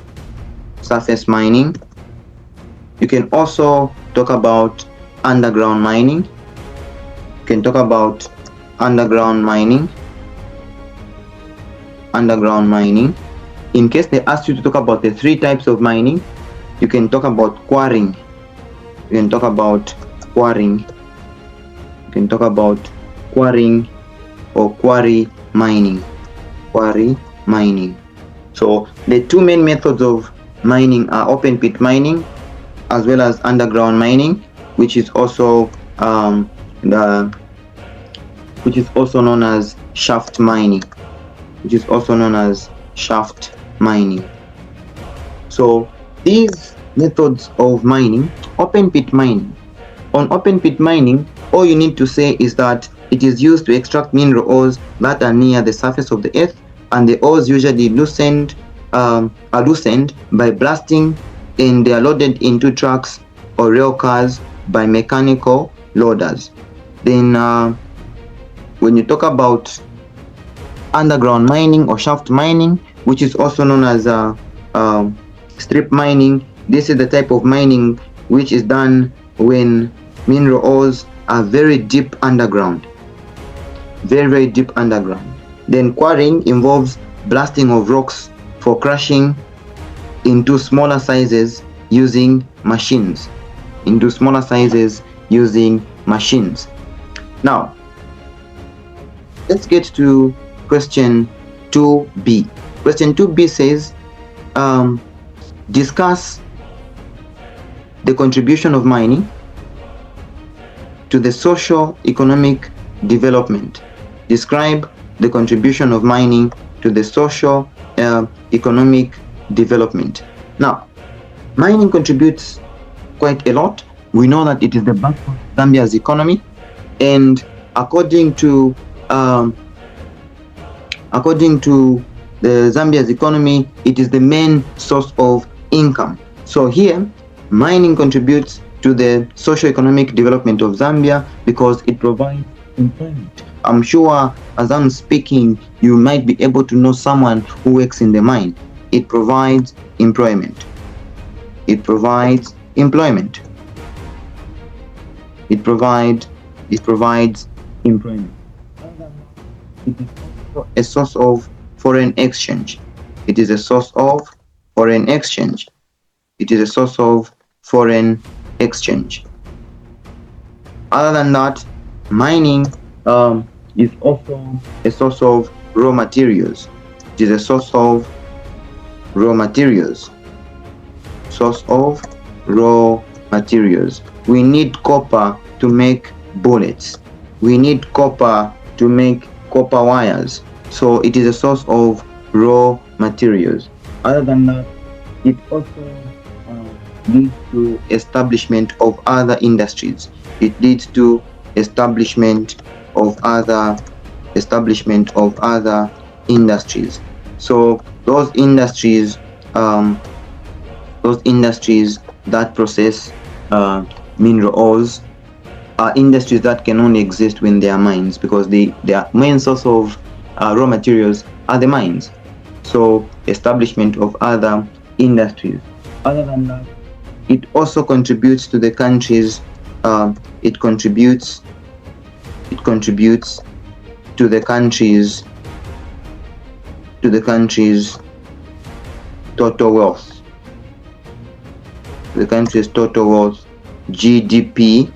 You can also talk about underground mining. You can talk about underground mining. In case they ask you to talk about the three types of mining, you can talk about quarrying. or quarry mining. Quarry mining. So the two main methods of mining are open pit mining as well as underground mining, which is also known as shaft mining. So these methods of mining, open pit mining. On open pit mining, all you need to say is that it is used to extract mineral ores that are near the surface of the earth, and the ores usually are loosened by blasting, and they are loaded into trucks or rail cars by mechanical loaders. Then when you talk about underground mining or shaft mining, which is also known as strip mining, this is the type of mining which is done when mineral ores are very deep underground. Very deep underground. Then quarrying involves blasting of rocks for crushing into smaller sizes using machines. Now, let's get to question 2b. Question 2b says, discuss the contribution of mining to the socio-economic development. Describe the contribution of mining to the socio-economic development. Now, mining contributes quite a lot. We know that it is the backbone of Zambia's economy, and according to the Zambia's economy, it is the main source of income. So here, mining contributes to the socio-economic development of Zambia because it provides employment. I'm sure as I'm speaking, you might be able to know someone who works in the mine. It provides employment. It provides employment. It provides employment. It is also a source of foreign exchange. It is a source of foreign exchange. Other than that, mining is also a source of raw materials. It is a source of raw materials. We need copper to make bullets. We need copper to make copper wires. So it is a source of raw materials. Other than that, it also leads to establishment of other industries. It leads to establishment of other industries. So those industries that process mineral ores are industries that can only exist when they are mines, because their main source of raw materials are the mines. So establishment of other industries. Other than that, it also contributes to the country's it contributes to the country's total wealth. The country's total wealth, GDP,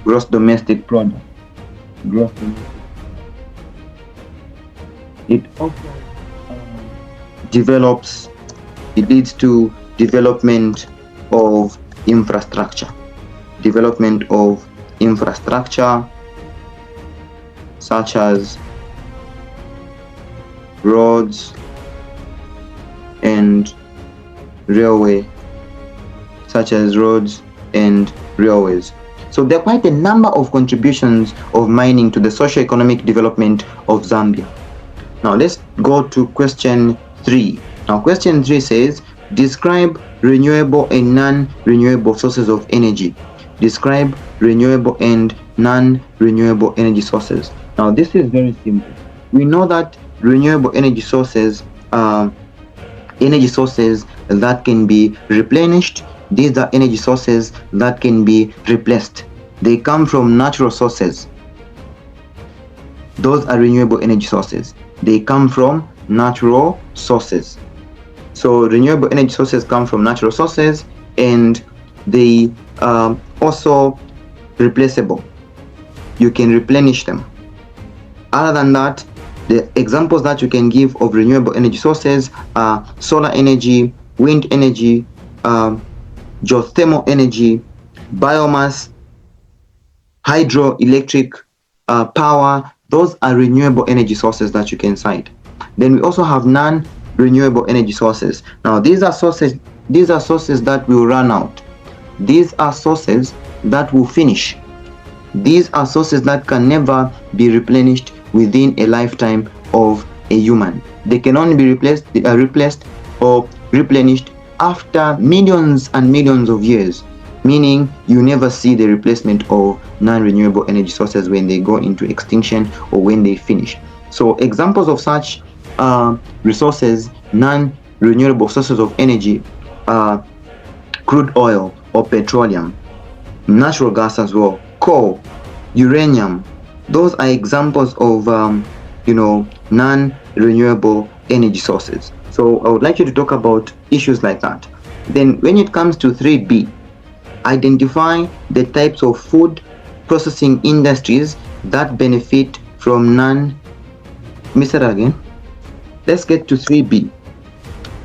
gross domestic product. It also it leads to development of infrastructure. Such as roads and railways. So there are quite a number of contributions of mining to the socio-economic development of Zambia. Now let's go to question 3. Now question 3 says, describe renewable and non-renewable sources of energy. Describe renewable and non-renewable energy sources. Now this is very simple. We know that renewable energy sources are energy sources that can be replenished. These are energy sources that can be replaced. They come from natural sources. Those are renewable energy sources. They come from natural sources. So renewable energy sources come from natural sources, and they are also replaceable. You can replenish them. Other than that, the examples that you can give of renewable energy sources are solar energy, wind energy, geothermal energy, biomass, hydroelectric power. Those are renewable energy sources that you can cite. Then we also have non-renewable energy sources. Now these are sources that will run out. These are sources that will finish. These are sources that can never be replenished within a lifetime of a human. They can only be replaced or replenished after millions and millions of years, meaning you never see the replacement of non-renewable energy sources when they go into extinction or when they finish. So examples of such resources, non-renewable sources of energy, are crude oil or petroleum, natural gas as well, coal, uranium. Those are examples of non-renewable energy sources. So I would like you to talk about issues like that. Then when it comes to 3B, identify the types of food processing industries that benefit from Let's get to 3B.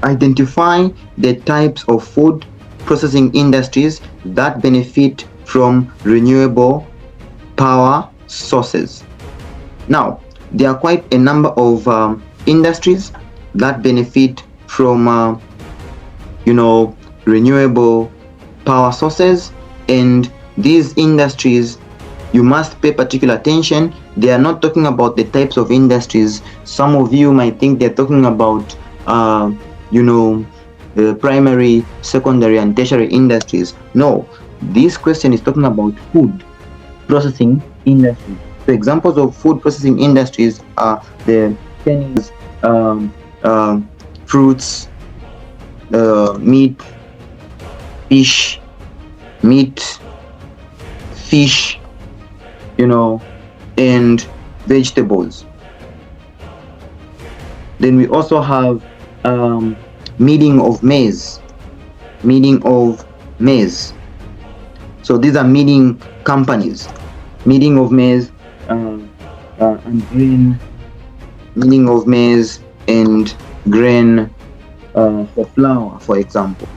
Identify the types of food processing industries that benefit from renewable power sources. Now, there are quite a number of industries that benefit from renewable power sources, and these industries, you must pay particular attention. They are not talking about the types of industries. Some of you might think they're talking about the primary, secondary, and tertiary industries. No, this question is talking about food processing industries. So examples of food processing industries are the canning, fruits, meat, fish, and vegetables. Then we also have milling of maize. So these are milling companies. Milling of maize and grain. Milling of maize and grain for flour, for example.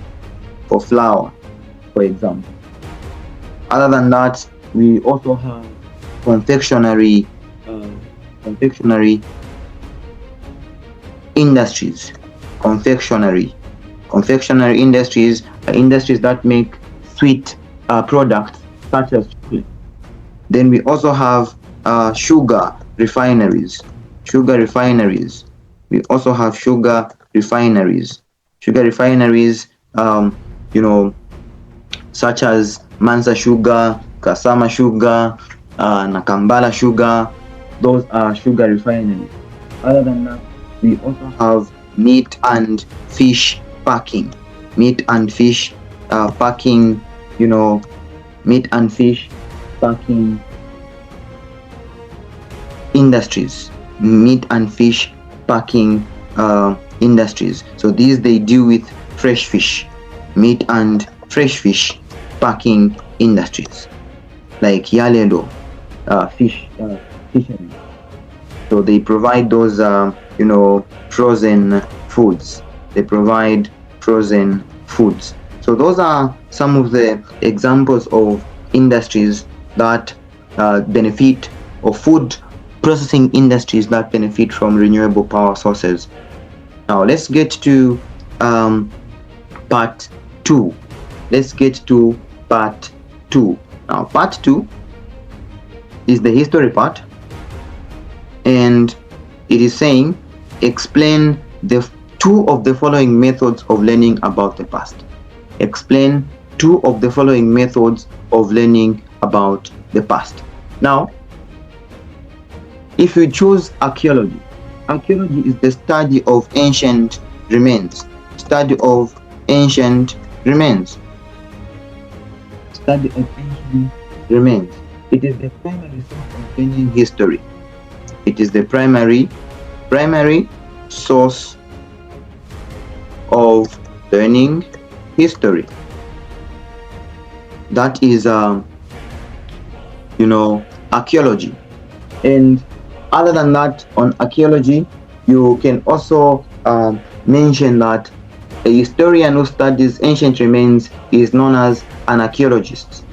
Other than that, we also have confectionery industries. Confectionery industries are industries that make sweet products such as chocolate. Then we also have sugar refineries. We also have sugar refineries, such as Mansa Sugar, Kasama Sugar, Nakambala Sugar. Those are sugar refineries. Other than that, we also have meat and fish packing. Meat and fish packing industries. So these, they deal with fresh fish, meat and fresh fish packing industries, like Yalendo fisheries. So they provide those frozen foods. So those are some of the examples of industries that benefit, or food processing industries that benefit from renewable power sources. Now let's get to part 2. Now part 2 is the history part, and it is saying explain the two of the following methods of learning about the past. Explain two of the following methods of learning about the past. Now, if you choose archaeology is the study of ancient remains. It is the primary source of learning history. It is the primary source of learning history. That is archaeology. And Other than that, on archaeology, you can also mention that a historian who studies ancient remains is known as an archaeologist.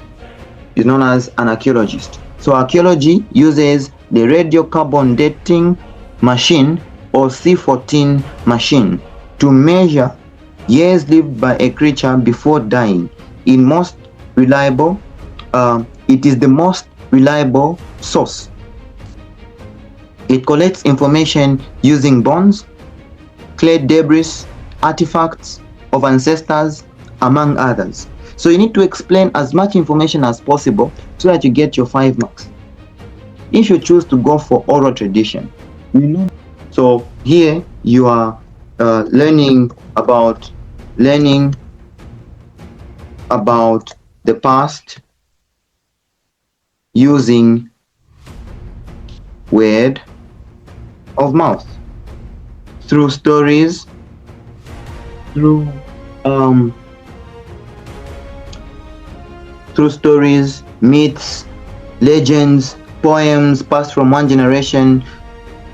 So archaeology uses the radiocarbon dating machine or C14 machine to measure years lived by a creature before dying. It is the most reliable source. It collects information using bones, clay debris, artifacts of ancestors, among others. So you need to explain as much information as possible so that you get your 5 marks. If you choose to go for oral tradition, so here you are learning about the past using word of mouth, through stories, through stories, myths, legends, poems passed from one generation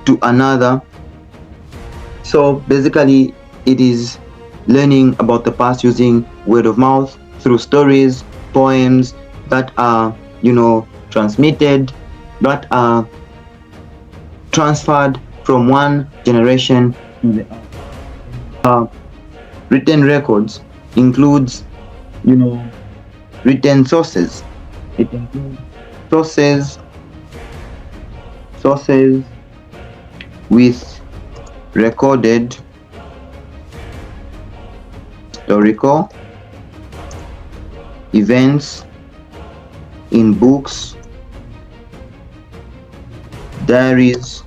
to another. So basically it is learning about the past using word of mouth, through stories, poems that are transmitted, that are transferred from one generation to the other. Written records includes written sources. It includes sources with recorded historical events in books, diaries,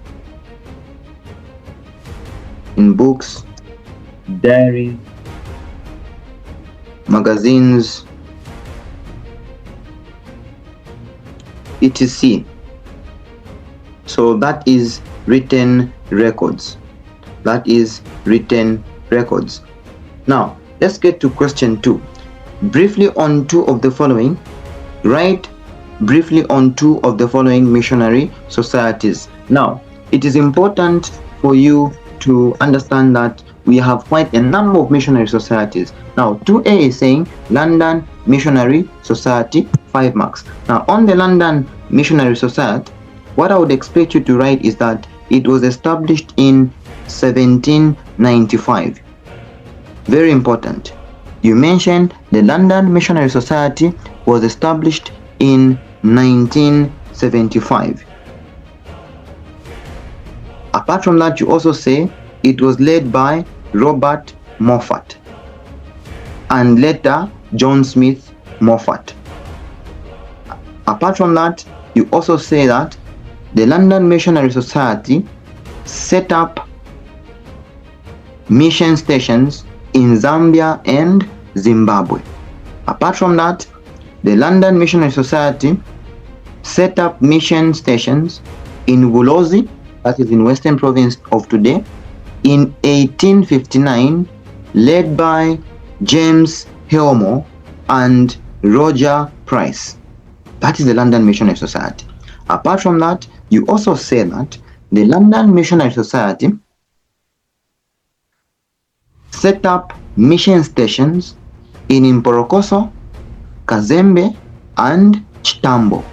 magazines, etc. So that is written records. Now let's get to question 2. Briefly on two of the following. Write briefly on two of the following missionary societies. Now it is important for you to understand that we have quite a number of missionary societies. Now 2A is saying London Missionary Society, 5 marks. Now on the London Missionary Society, what I would expect you to write is that it was established in 1795. Very important. You mentioned the London Missionary Society was established in 1975. Apart from that, you also say it was led by Robert Moffat and later John Smith Moffat. Apart from that, you also say that the London Missionary Society set up mission stations in Zambia and Zimbabwe. Apart from that, the London Missionary Society set up mission stations in Bulozi, that is in Western Province of today, in 1859, led by James Helmore and Roger Price. That is the London Missionary Society. Apart from that, you also say that the London Missionary Society set up mission stations in Mporokoso, Kazembe, and Chitambo.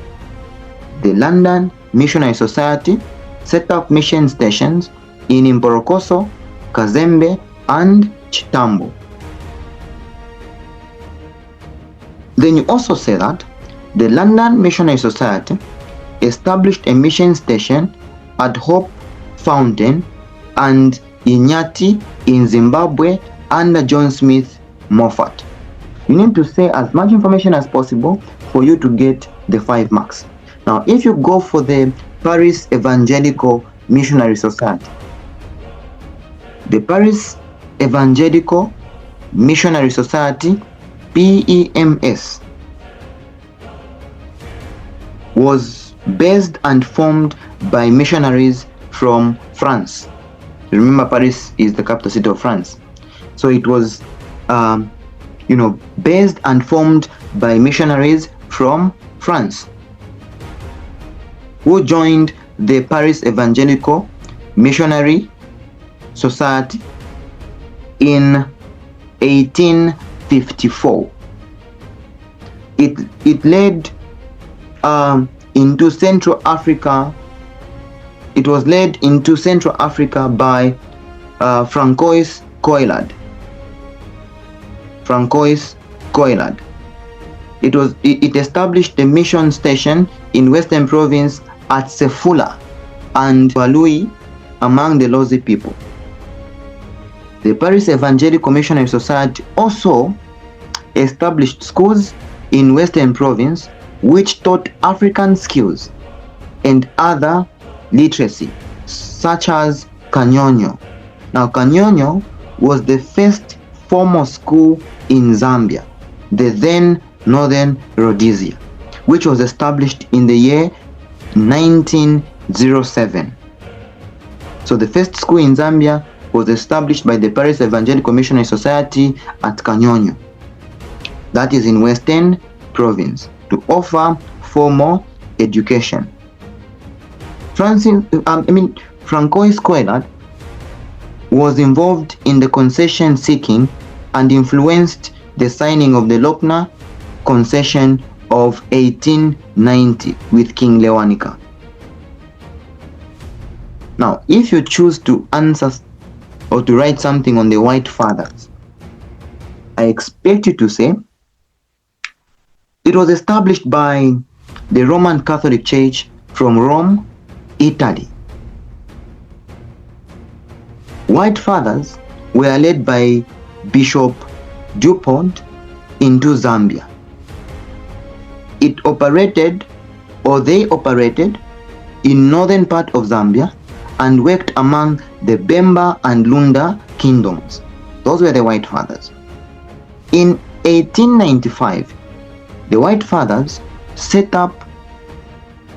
The London Missionary Society set up mission stations in Mporokoso, Kazembe, and Chitambo. Then you also say that the London Missionary Society established a mission station at Hope Fountain and Inyati in Zimbabwe under John Smith Moffat. You need to say as much information as possible for you to get the 5 marks. Now, if you go for the Paris Evangelical Missionary Society, the Paris Evangelical Missionary Society, PEMS, was based and formed by missionaries from France. Remember, Paris is the capital city of France. So it was based and formed by missionaries from France who joined the Paris Evangelical Missionary Society in 1854. It led into Central Africa. It was led into Central Africa by Francois Coillard. It established a mission station in Western Province at Sefula and Walui among the Lozi people. The Paris Evangelical Missionary Society also established schools in Western Province which taught African skills and other literacy, such as Kanyonyo. Now, Kanyonyo was the first formal school in Zambia, the then Northern Rhodesia, which was established in the year 1907. So the first school in Zambia was established by the Paris Evangelical Missionary Society at Kanyonyo, that is in Western Province, to offer formal education. Francois Coillard was involved in the concession seeking and influenced the signing of the Lochner Concession of 1890 with King Lewanika. Now, if you choose to answer or to write something on the White Fathers, I expect you to say it was established by the Roman Catholic Church from Rome, Italy. White Fathers were led by Bishop Dupont into Zambia. They operated in northern part of Zambia and worked among the Bemba and Lunda kingdoms. Those were the White Fathers. In 1895, the White Fathers set up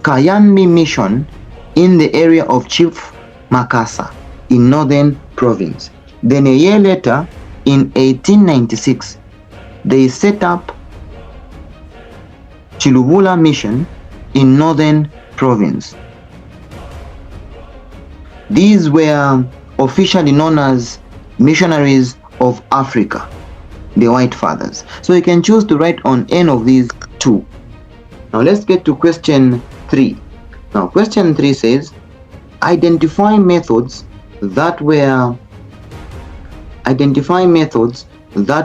Kayambi Mission in the area of Chief Makassa in Northern Province. Then a year later, in 1896, they set up Chilubula Mission in Northern Province. These were officially known as Missionaries of Africa, the White Fathers. So you can choose to write on any of these two. Now let's get to question 3. Now question 3 says, identify methods that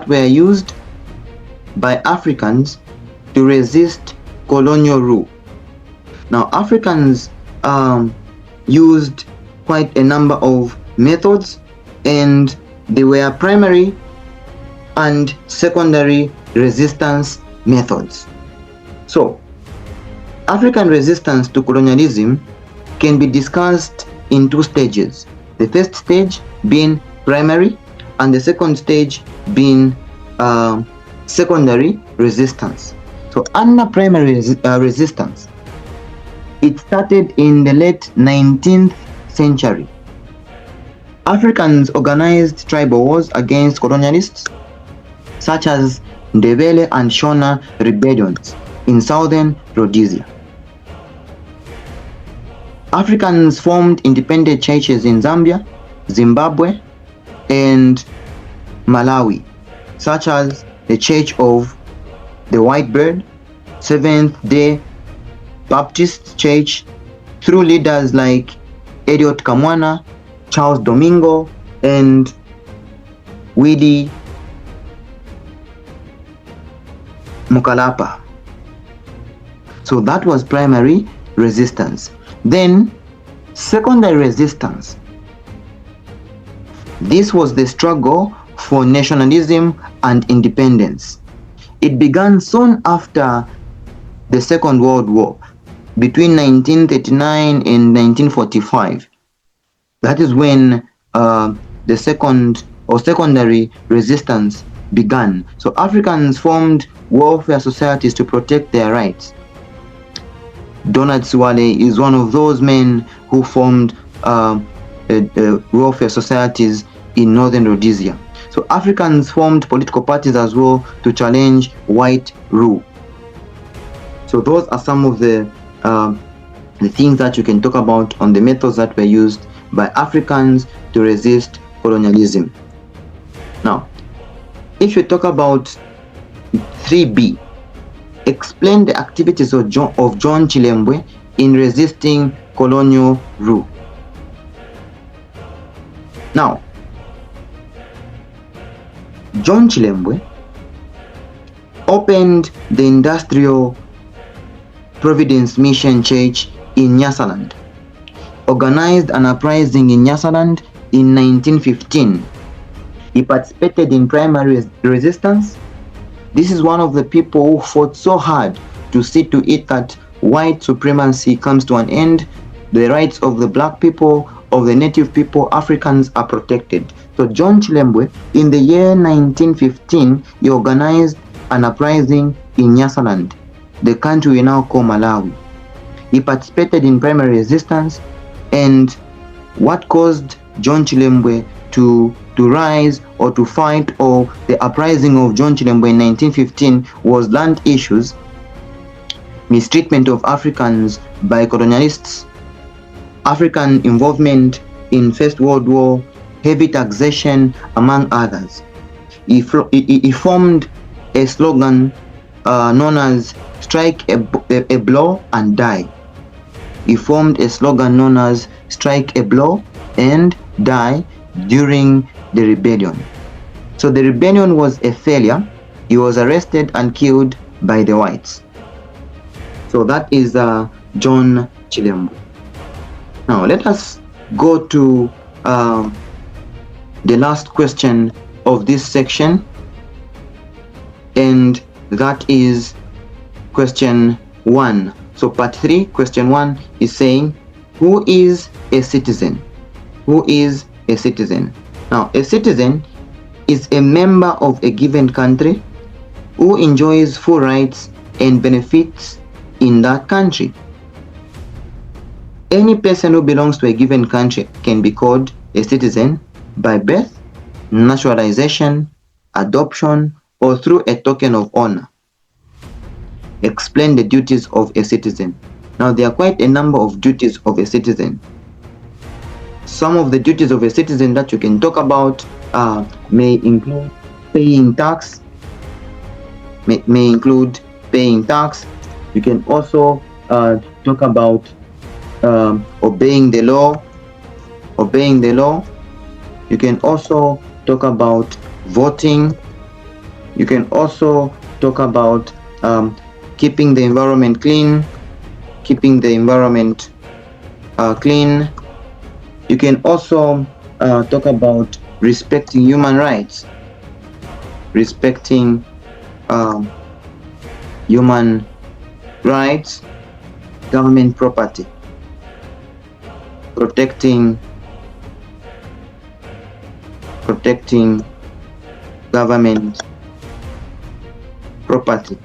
were used by Africans to resist colonial rule. Now Africans used quite a number of methods, and they were primary and secondary resistance methods. So African resistance to colonialism can be discussed in 2 stages. The first stage being primary and the second stage being secondary resistance. So under primary resistance, it started in the late 19th century. Africans organized tribal wars against colonialists, such as Ndebele and Shona rebellions in southern Rhodesia. Africans formed independent churches in Zambia, Zimbabwe, and Malawi, such as the Church of the White Bird, Seventh-day Baptist Church, through leaders like Eliot Kamwana, Charles Domingo, and Willie Mukalapa. So that was primary resistance. Then secondary resistance. This was the struggle for nationalism and independence. It began soon after the Second World War, between 1939 and 1945. That is when the secondary resistance began. So Africans formed welfare societies to protect their rights. Donald Swale is one of those men who formed welfare societies in Northern Rhodesia. So Africans formed political parties as well to challenge white rule. So those are some of the the things that you can talk about on the methods that were used by Africans to resist colonialism. Now, if you talk about 3B, explain the activities of John Chilembwe in resisting colonial rule. Now, John Chilembwe opened the Industrial Providence Mission Church in Nyasaland, organized an uprising in Nyasaland in 1915. He participated in primary resistance. This is one of the people who fought so hard to see to it that white supremacy comes to an end. The rights of the black people, of the native people, Africans are protected. So John Chilembwe, in the year 1915, he organized an uprising in Nyasaland, the country we now call Malawi. He participated in primary resistance, and what caused John Chilembwe to rise or to fight, or the uprising of John Chilembwe in 1915, was land issues, mistreatment of Africans by colonialists, African involvement in First World War, heavy taxation, among others. He formed a slogan known as "Strike a blow and die." He formed a slogan known as "Strike a blow and die" during the rebellion. So the rebellion was a failure. He was arrested and killed by the whites. So that is John Chilembwe. Now let us go to the last question of this section, and that is question 1. So part 3, question 1 is saying, who is a citizen? Who is a citizen? Now, a citizen is a member of a given country who enjoys full rights and benefits in that country. Any person who belongs to a given country can be called a citizen by birth, naturalization, adoption, or through a token of honor. Explain the duties of a citizen. Now, there are quite a number of duties of a citizen. Some of the duties of a citizen that you can talk about may include paying tax. May include paying tax. You can also talk about obeying the law. Obeying the law. You can also talk about voting. You can also talk about keeping the environment clean. Keeping the environment clean. You can also talk about respecting human rights. Respecting human rights, government property, protecting government property,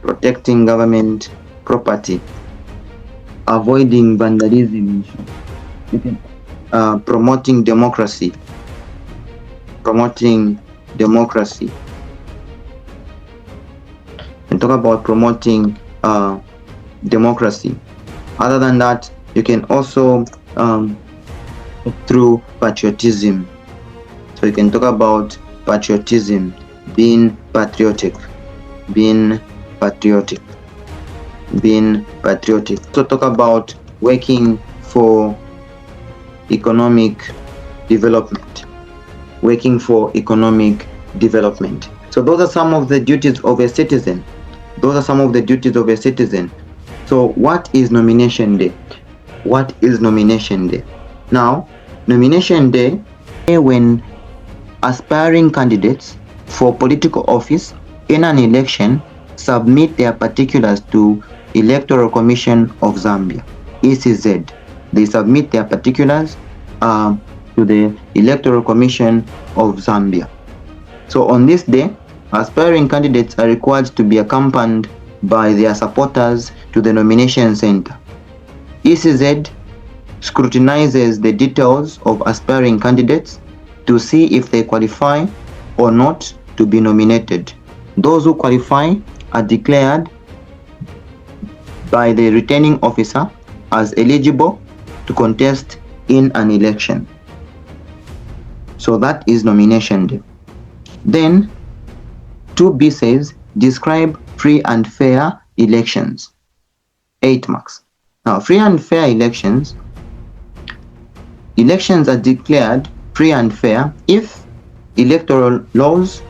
protecting government property, avoiding vandalism, promoting democracy, and talk about promoting democracy. Other than that, you can also through patriotism. So you can talk about patriotism, being patriotic. So talk about working for economic development. So those are some of the duties of a citizen. So what is nomination day? Now, nomination day is when aspiring candidates for political office in an election submit their particulars to Electoral Commission of Zambia, ECZ. They submit their particulars to the Electoral Commission of Zambia. So on this day, aspiring candidates are required to be accompanied by their supporters to the nomination center. ECZ scrutinizes the details of aspiring candidates to see if they qualify or not to be nominated. Those who qualify are declared by the returning officer as eligible to contest in an election. So that is nomination day. Then 2B says describe free and fair elections. 8 marks. Now, free and fair elections are declared free and fair if electoral laws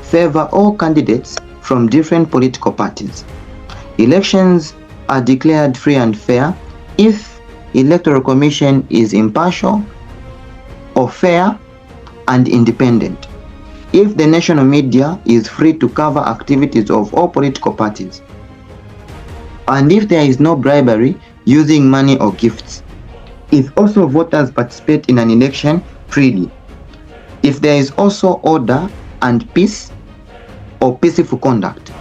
favor all candidates from different political parties. Elections are declared free and fair if Electoral Commission is impartial or fair and independent. If the national media is free to cover activities of all political parties. And if there is no bribery using money or gifts. If also voters participate in an election freely. If there is also order and peace or peaceful conduct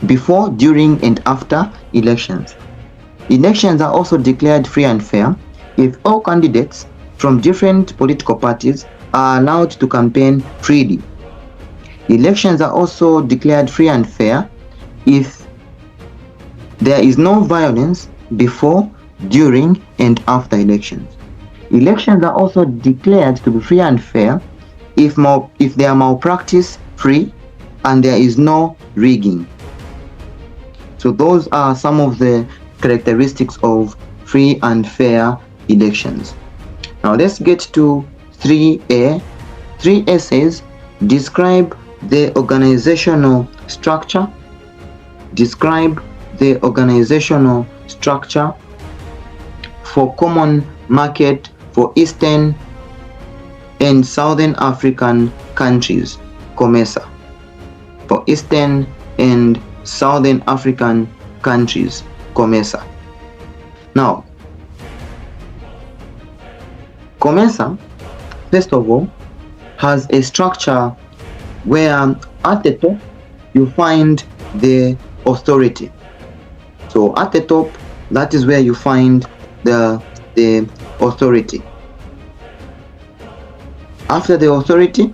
before, during, and after elections. Elections are also declared free and fair if all candidates from different political parties are allowed to campaign freely. Elections are also declared free and fair if there is no violence before, during, and after elections. Elections are also declared to be free and fair if they are malpractice free and there is no rigging. So those are some of the characteristics of free and fair elections. Now let's get to 3A. 3A says describe the organizational structure. Describe the organizational structure for common market for Eastern and Southern African countries, COMESA. For Eastern and Southern African countries, COMESA. Now, COMESA, first of all, has a structure where at the top you find the authority. So at the top, that is where you find the authority. After the authority,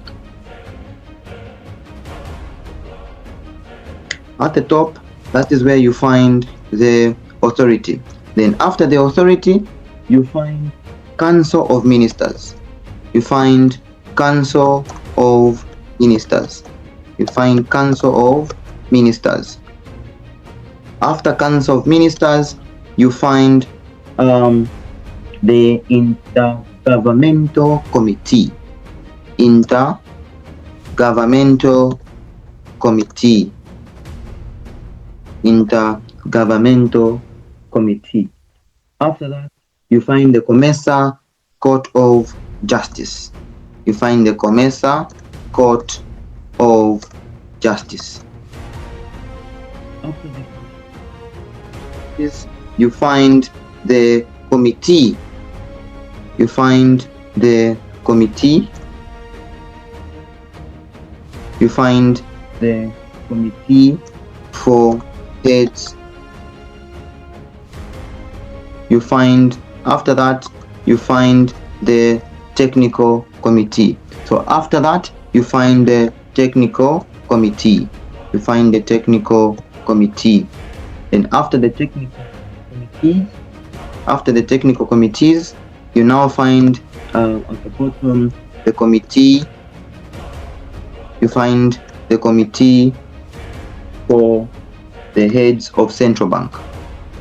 at the top, that is where you find the authority. Then after the authority, you find Council of Ministers. You find Council of Ministers. You find Council of Ministers. After Council of Ministers, you find the Intergovernmental Committee. Intergovernmental Committee. Intergovernmental Committee. After that, you find the COMESA Court of Justice. You find the COMESA Court of Justice. After this, you find the committee. You find the committee. You find the committee for heads. You find, after that, you find the technical committee. So after that, you find the technical committee. You find the technical committee. And after the technical committees, you now find at the bottom the committee. You find the committee for the heads of central bank.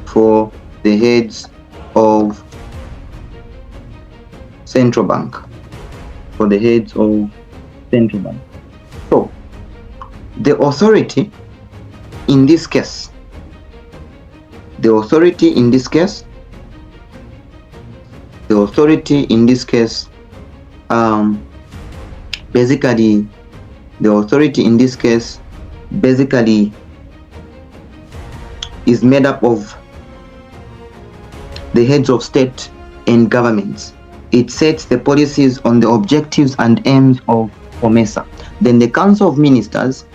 For the heads of central bank. For the heads of central bank. So the authority in this case, basically is made up of the heads of state and governments. It sets the policies on the objectives and aims of COMESA. Then the Council of Ministers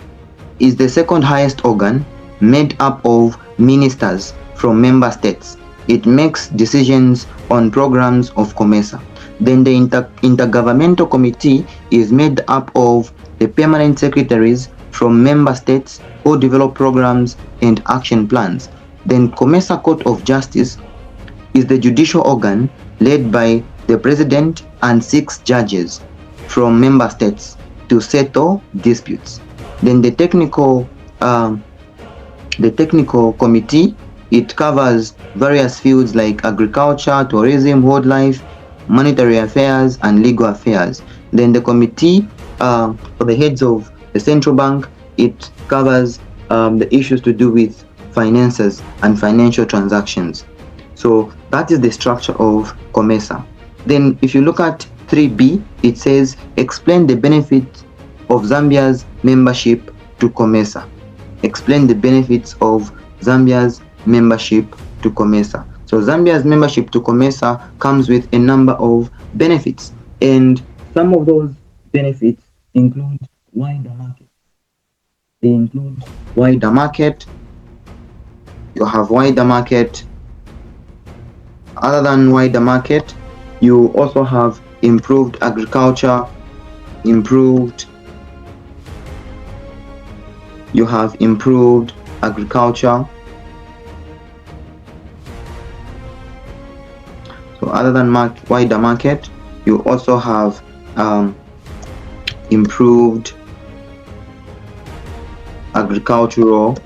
is the second highest organ, made up of ministers from member states. It makes decisions on programs of COMESA. Then the Intergovernmental Committee is made up of the permanent secretaries from member states who develop programs and action plans. Then COMESA Court of Justice is the judicial organ led by the president and 6 judges from member states to settle disputes. Then the technical committee, it covers various fields like agriculture, tourism, wildlife, monetary affairs, and legal affairs. Then the committee for the heads of the central bank, it covers the issues to do with finances and financial transactions. So that is the structure of COMESA. Then if you look at 3B, it says explain the benefits of Zambia's membership to COMESA. Explain the benefits of Zambia's membership to COMESA. So Zambia's membership to COMESA comes with a number of benefits, and some of those benefits include wider market. They include wider market. You have wider market. Other than wider market, you also have improved agriculture, you have improved agriculture. So other than wider market, you also have improved agricultural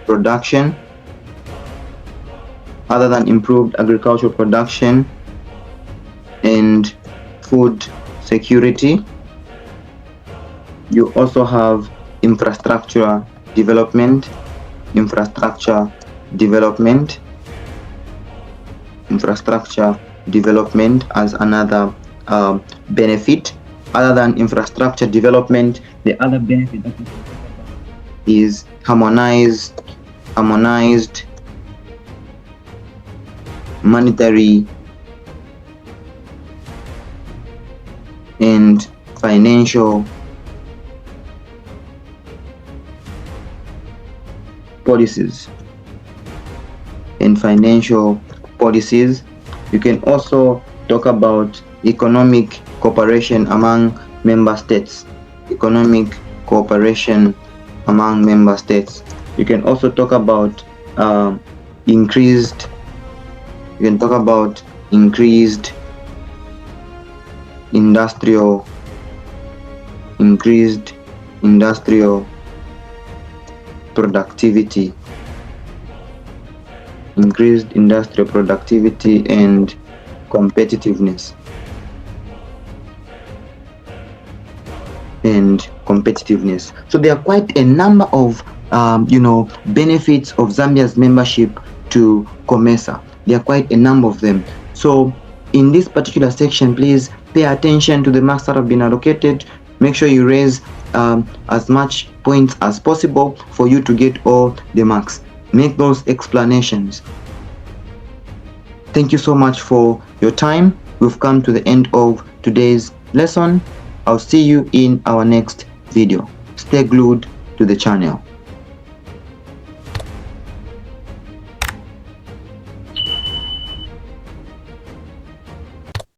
production. Other than improved agricultural production and food security, you also have infrastructure development as another benefit. Other than infrastructure development, the other benefit that is harmonized monetary and financial policies. You can also talk about economic cooperation among member states. You can also talk about increased industrial productivity, and competitiveness. So there are quite a number of benefits of Zambia's membership to COMESA. There are quite a number of them. So in this particular section, please pay attention to the marks that have been allocated. Make sure you raise as much points as possible for you to get all the marks. Make those explanations. Thank you so much for your time. We've come to the end of today's lesson. I'll see you in our next video. Stay glued to the channel.